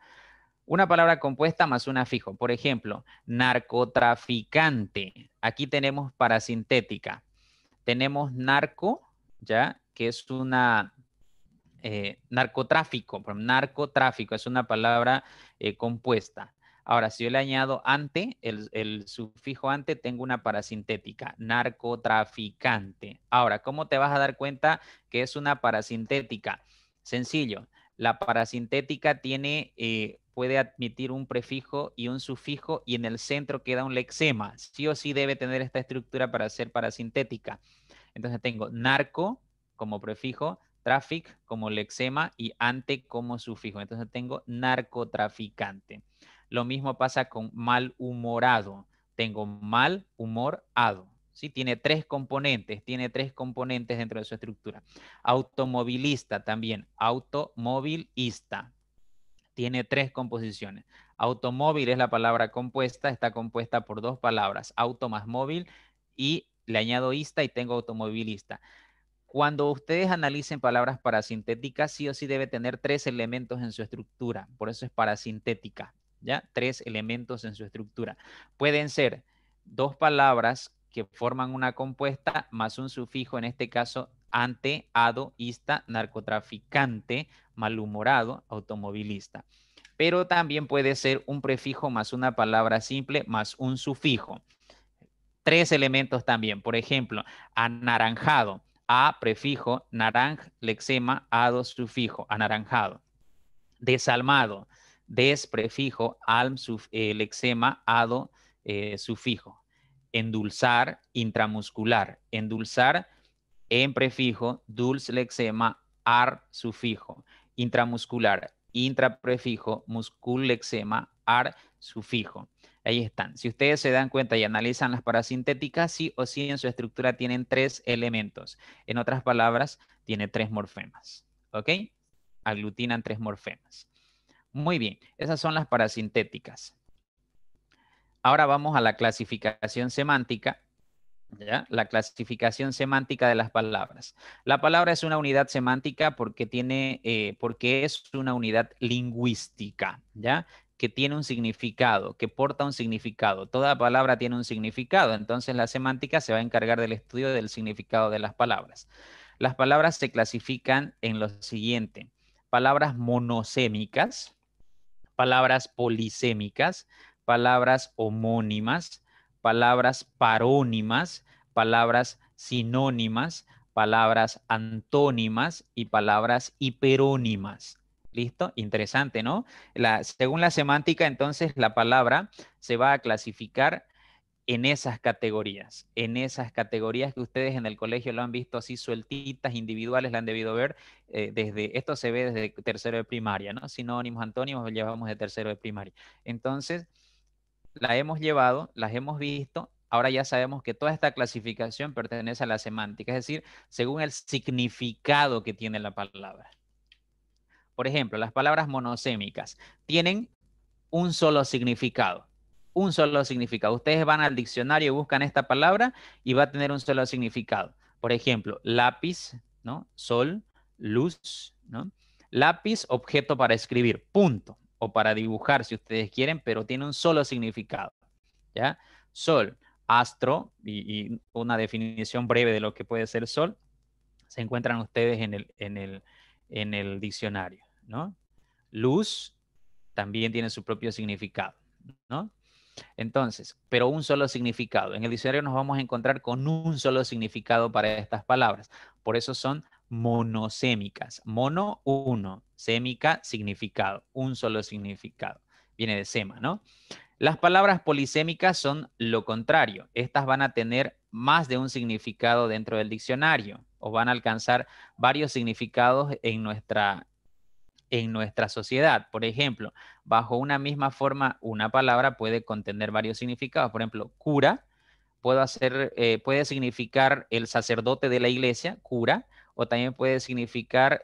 Una palabra compuesta más una fijo. Por ejemplo, narcotraficante. Aquí tenemos parasintética. Tenemos narco, ¿ya? Que es una narcotráfico, narcotráfico es una palabra compuesta. Ahora, si yo le añado ante, el sufijo ante, tengo una parasintética, narcotraficante. Ahora, ¿cómo te vas a dar cuenta que es una parasintética? Sencillo, la parasintética tiene, puede admitir un prefijo y un sufijo y en el centro queda un lexema. Sí o sí debe tener esta estructura para ser parasintética. Entonces tengo narco como prefijo, trafic como lexema y ante como sufijo. Entonces tengo narcotraficante. Lo mismo pasa con malhumorado. Tengo mal, humor, ado. ¿Sí? Tiene tres componentes dentro de su estructura. Automovilista también, automovilista. Tiene tres composiciones. Automóvil es la palabra compuesta, está compuesta por dos palabras, auto más móvil, y le añado ista y tengo automovilista. Cuando ustedes analicen palabras parasintéticas, sí o sí debe tener tres elementos en su estructura. Por eso es parasintética, ¿ya? Tres elementos en su estructura. Pueden ser dos palabras que forman una compuesta más un sufijo, en este caso, ante, ado, ista, narcotraficante, malhumorado, automovilista. Pero también puede ser un prefijo más una palabra simple más un sufijo. Tres elementos también. Por ejemplo, anaranjado. A prefijo, naranja, lexema, ado, sufijo, anaranjado. Desalmado. Des prefijo, alm, lexema, ado, sufijo. Endulzar, intramuscular. Endulzar, en prefijo, dulce, lexema, ar, sufijo. Intramuscular, intraprefijo, muscul, lexema, ar, sufijo. Ahí están. Si ustedes se dan cuenta y analizan las parasintéticas, sí o sí en su estructura tienen tres elementos. En otras palabras, tiene tres morfemas. ¿Ok? Aglutinan tres morfemas. Muy bien, esas son las parasintéticas. Ahora vamos a la clasificación semántica. ¿Ya? La clasificación semántica de las palabras. La palabra es una unidad semántica porque porque es una unidad lingüística, ¿ya? Que tiene un significado, que porta un significado. Toda palabra tiene un significado, entonces la semántica se va a encargar del estudio del significado de las palabras. Las palabras se clasifican en lo siguiente: palabras monosémicas, palabras polisémicas, palabras homónimas, palabras parónimas, palabras sinónimas, palabras antónimas y palabras hiperónimas. ¿Listo? Interesante, ¿no? Según la semántica, entonces, la palabra se va a clasificar en esas categorías que ustedes en el colegio lo han visto así sueltitas, individuales, la han debido ver esto se ve desde tercero de primaria, ¿no? Sinónimos, antónimos, lo llevamos de tercero de primaria. Entonces, la hemos llevado, las hemos visto, ahora ya sabemos que toda esta clasificación pertenece a la semántica, es decir, según el significado que tiene la palabra. Por ejemplo, las palabras monosémicas tienen un solo significado. Un solo significado. Ustedes van al diccionario y buscan esta palabra y va a tener un solo significado. Por ejemplo, lápiz, ¿no? Sol, luz, ¿no? Lápiz, objeto para escribir, punto. O para dibujar si ustedes quieren, pero tiene un solo significado. ¿Ya? Sol, astro, y una definición breve de lo que puede ser sol, se encuentran ustedes en el diccionario, ¿no? Luz también tiene su propio significado, ¿no? Entonces, pero un solo significado. En el diccionario nos vamos a encontrar con un solo significado para estas palabras. Por eso son monosémicas. Mono, uno. Sémica, significado. Un solo significado. Viene de sema, ¿no? Las palabras polisémicas son lo contrario. Estas van a tener más de un significado dentro del diccionario o van a alcanzar varios significados en nuestra sociedad. Por ejemplo, bajo una misma forma, una palabra puede contener varios significados. Por ejemplo, cura puede significar el sacerdote de la iglesia, cura, o también puede significar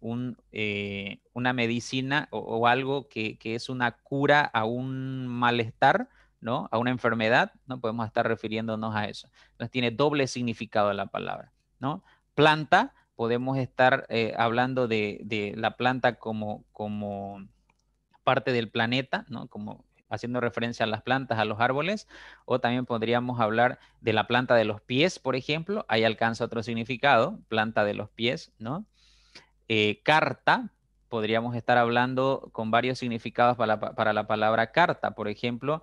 una medicina o algo que es una cura a un malestar, ¿no? A una enfermedad, ¿no? Podemos estar refiriéndonos a eso. Entonces tiene doble significado la palabra, ¿no? Planta, podemos estar hablando de la planta como parte del planeta, ¿no? Como haciendo referencia a las plantas, a los árboles, o también podríamos hablar de la planta de los pies, por ejemplo, ahí alcanza otro significado, planta de los pies, ¿no? Carta, podríamos estar hablando con varios significados para la palabra carta, por ejemplo,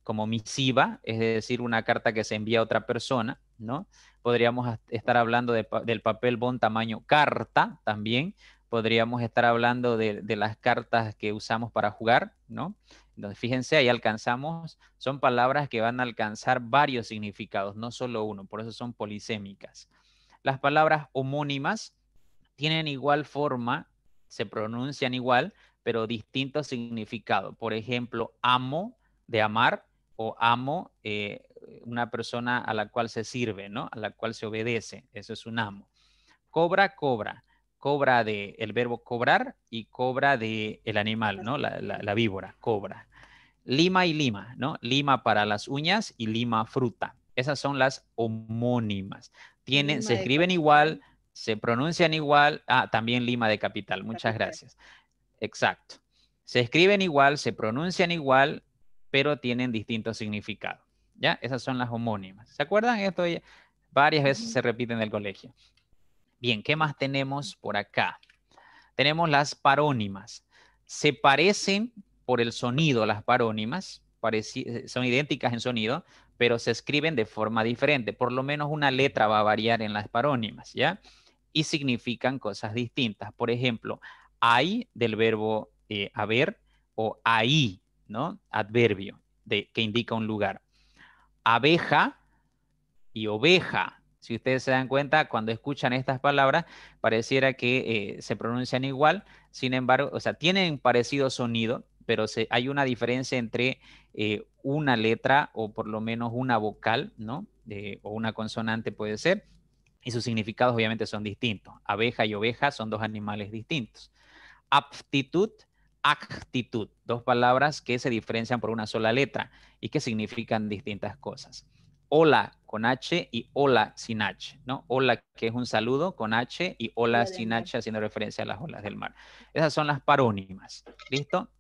como misiva, es decir, una carta que se envía a otra persona, ¿no? Podríamos estar hablando del papel bond tamaño carta también, podríamos estar hablando de las cartas que usamos para jugar, ¿no? Entonces, fíjense, ahí alcanzamos, son palabras que van a alcanzar varios significados, no solo uno, por eso son polisémicas. Las palabras homónimas tienen igual forma, se pronuncian igual, pero distinto significado. Por ejemplo, amo, de amar, o amo, una persona a la cual se sirve, ¿no? A la cual se obedece. Eso es un amo. Cobra, cobra. Cobra de el verbo cobrar y cobra de el animal, ¿no? La víbora, cobra. Lima y lima, ¿no? Lima para las uñas y lima fruta. Esas son las homónimas. Se escriben igual, se pronuncian igual. Ah, también lima de capital. Muchas gracias. Exacto. Se escriben igual, se pronuncian igual, pero tienen distintos significados. ¿Ya? Esas son las homónimas. ¿Se acuerdan? Esto varias veces se repite en el colegio. Bien, ¿qué más tenemos por acá? Tenemos las parónimas. Se parecen por el sonido las parónimas, son idénticas en sonido, pero se escriben de forma diferente. Por lo menos una letra va a variar en las parónimas, ¿ya? Y significan cosas distintas. Por ejemplo, hay del verbo haber o ahí, ¿no? Adverbio que indica un lugar. Abeja y oveja. Si ustedes se dan cuenta, cuando escuchan estas palabras, pareciera que se pronuncian igual. Sin embargo, o sea, tienen parecido sonido, pero hay una diferencia entre una letra o por lo menos una vocal, ¿no? O una consonante puede ser. Y sus significados obviamente son distintos. Abeja y oveja son dos animales distintos. Aptitud, actitud, dos palabras que se diferencian por una sola letra y que significan distintas cosas. Hola con H y hola sin H, ¿no? Hola que es un saludo con H y hola sin H haciendo referencia a las olas del mar. Esas son las parónimas, ¿listo?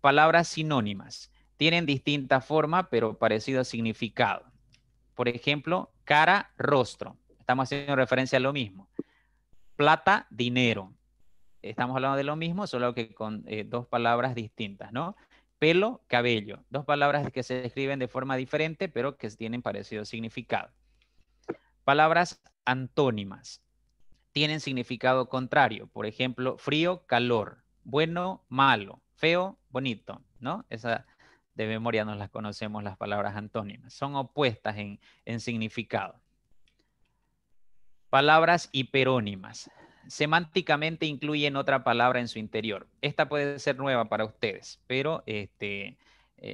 Palabras sinónimas. Tienen distinta forma, pero parecido significado. Por ejemplo, cara, rostro. Estamos haciendo referencia a lo mismo. Plata, dinero. Estamos hablando de lo mismo, solo que con dos palabras distintas, ¿no? Pelo, cabello. Dos palabras que se escriben de forma diferente, pero que tienen parecido significado. Palabras antónimas. Tienen significado contrario. Por ejemplo, frío, calor. Bueno, malo. Feo, bonito, ¿no? Esa de memoria nos las conocemos las palabras antónimas. Son opuestas en significado. Palabras hiperónimas. Semánticamente incluyen otra palabra en su interior. Esta puede ser nueva para ustedes, pero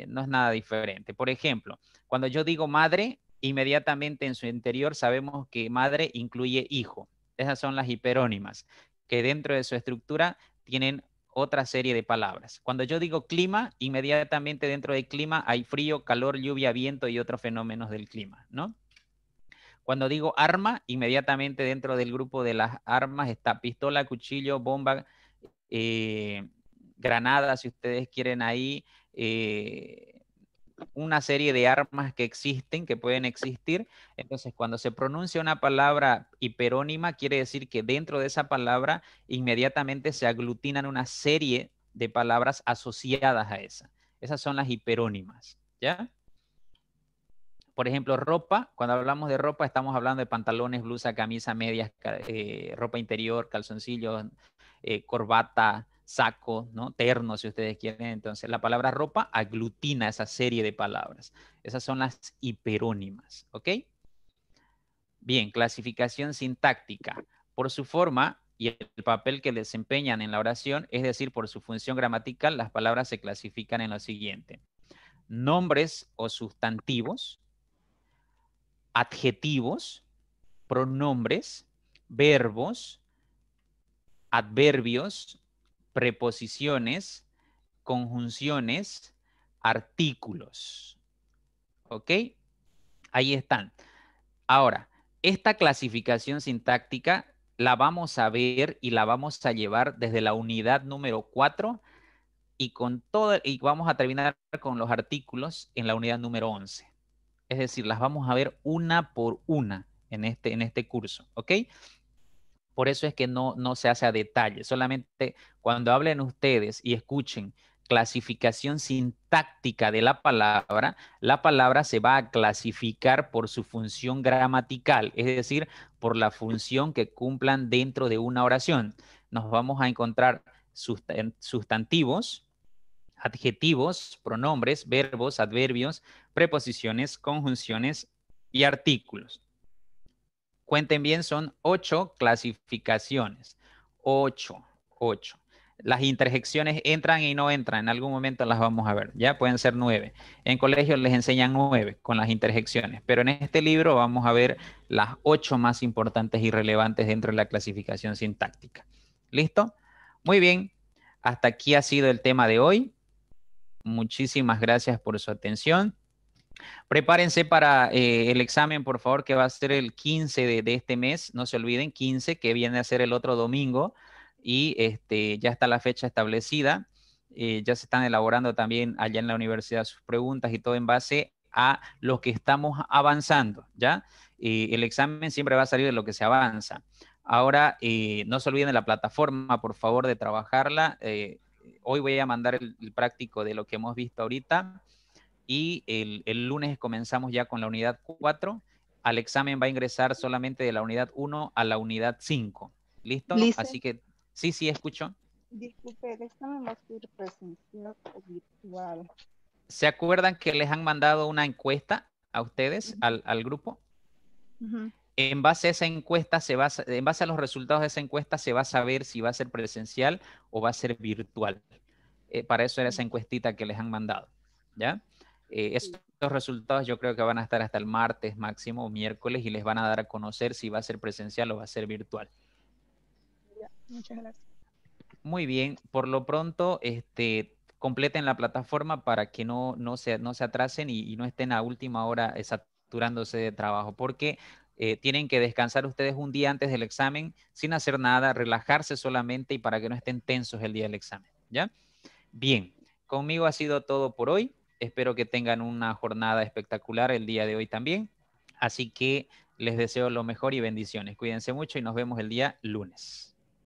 no es nada diferente. Por ejemplo, cuando yo digo madre, inmediatamente en su interior sabemos que madre incluye hijo. Esas son las hiperónimas, que dentro de su estructura tienen otra serie de palabras. Cuando yo digo clima, inmediatamente dentro de clima hay frío, calor, lluvia, viento y otros fenómenos del clima, ¿no? Cuando digo arma, inmediatamente dentro del grupo de las armas está pistola, cuchillo, bomba, granada, si ustedes quieren ahí, una serie de armas que existen, que pueden existir. Entonces, cuando se pronuncia una palabra hiperónima, quiere decir que dentro de esa palabra inmediatamente se aglutinan una serie de palabras asociadas a esa. Esas son las hiperónimas, ¿ya? Por ejemplo, ropa, cuando hablamos de ropa, estamos hablando de pantalones, blusa, camisa, medias, ropa interior, calzoncillos, corbata, saco, ¿no? Terno, si ustedes quieren. Entonces, la palabra ropa aglutina esa serie de palabras. Esas son las hiperónimas, ¿ok? Bien, clasificación sintáctica. Por su forma y el papel que desempeñan en la oración, es decir, por su función gramatical, las palabras se clasifican en lo siguiente. Nombres o sustantivos, adjetivos, pronombres, verbos, adverbios, preposiciones, conjunciones, artículos. ¿Ok? Ahí están. Ahora, esta clasificación sintáctica la vamos a ver y la vamos a llevar desde la unidad número 4 y vamos a terminar con los artículos en la unidad número 11. Es decir, las vamos a ver una por una en este curso, ¿ok? Por eso es que no se hace a detalle. Solamente cuando hablen ustedes y escuchen clasificación sintáctica de la palabra se va a clasificar por su función gramatical, es decir, por la función que cumplan dentro de una oración. Nos vamos a encontrar sustantivos, adjetivos, pronombres, verbos, adverbios, preposiciones, conjunciones y artículos. Cuenten bien, son 8 clasificaciones. 8. Las interjecciones entran y no entran. En algún momento las vamos a ver. Ya pueden ser 9. En colegio les enseñan 9 con las interjecciones. Pero en este libro vamos a ver las 8 más importantes y relevantes dentro de la clasificación sintáctica. ¿Listo? Muy bien. Hasta aquí ha sido el tema de hoy. Muchísimas gracias por su atención. Prepárense para el examen, por favor, que va a ser el 15 de este mes. No se olviden, 15, que viene a ser el otro domingo. Y ya está la fecha establecida. Ya se están elaborando también allá en la universidad sus preguntas y todo en base a lo que estamos avanzando, ¿ya? El examen siempre va a salir de lo que se avanza. Ahora, no se olviden de la plataforma, por favor, de trabajarla. Hoy voy a mandar el práctico de lo que hemos visto ahorita y el lunes comenzamos ya con la unidad 4. Al examen va a ingresar solamente de la unidad 1 a la unidad 5. ¿Listo? Listo. Así que sí, escucho. Disculpe, ¿el examen va a ser presencial o virtual? ¿Se acuerdan que les han mandado una encuesta a ustedes, al grupo? En base a esa encuesta, en base a los resultados de esa encuesta, se va a saber si va a ser presencial o va a ser virtual. Para eso era esa encuestita que les han mandado. ¿Ya? Estos resultados yo creo que van a estar hasta el martes máximo o miércoles y les van a dar a conocer si va a ser presencial o va a ser virtual. Ya, muchas gracias. Muy bien, por lo pronto, completen la plataforma para que no se atrasen y no estén a última hora saturándose de trabajo, porque tienen que descansar ustedes un día antes del examen sin hacer nada, relajarse solamente y para que no estén tensos el día del examen, ¿ya? Bien, conmigo ha sido todo por hoy. Espero que tengan una jornada espectacular el día de hoy también. Así que les deseo lo mejor y bendiciones. Cuídense mucho y nos vemos el día lunes.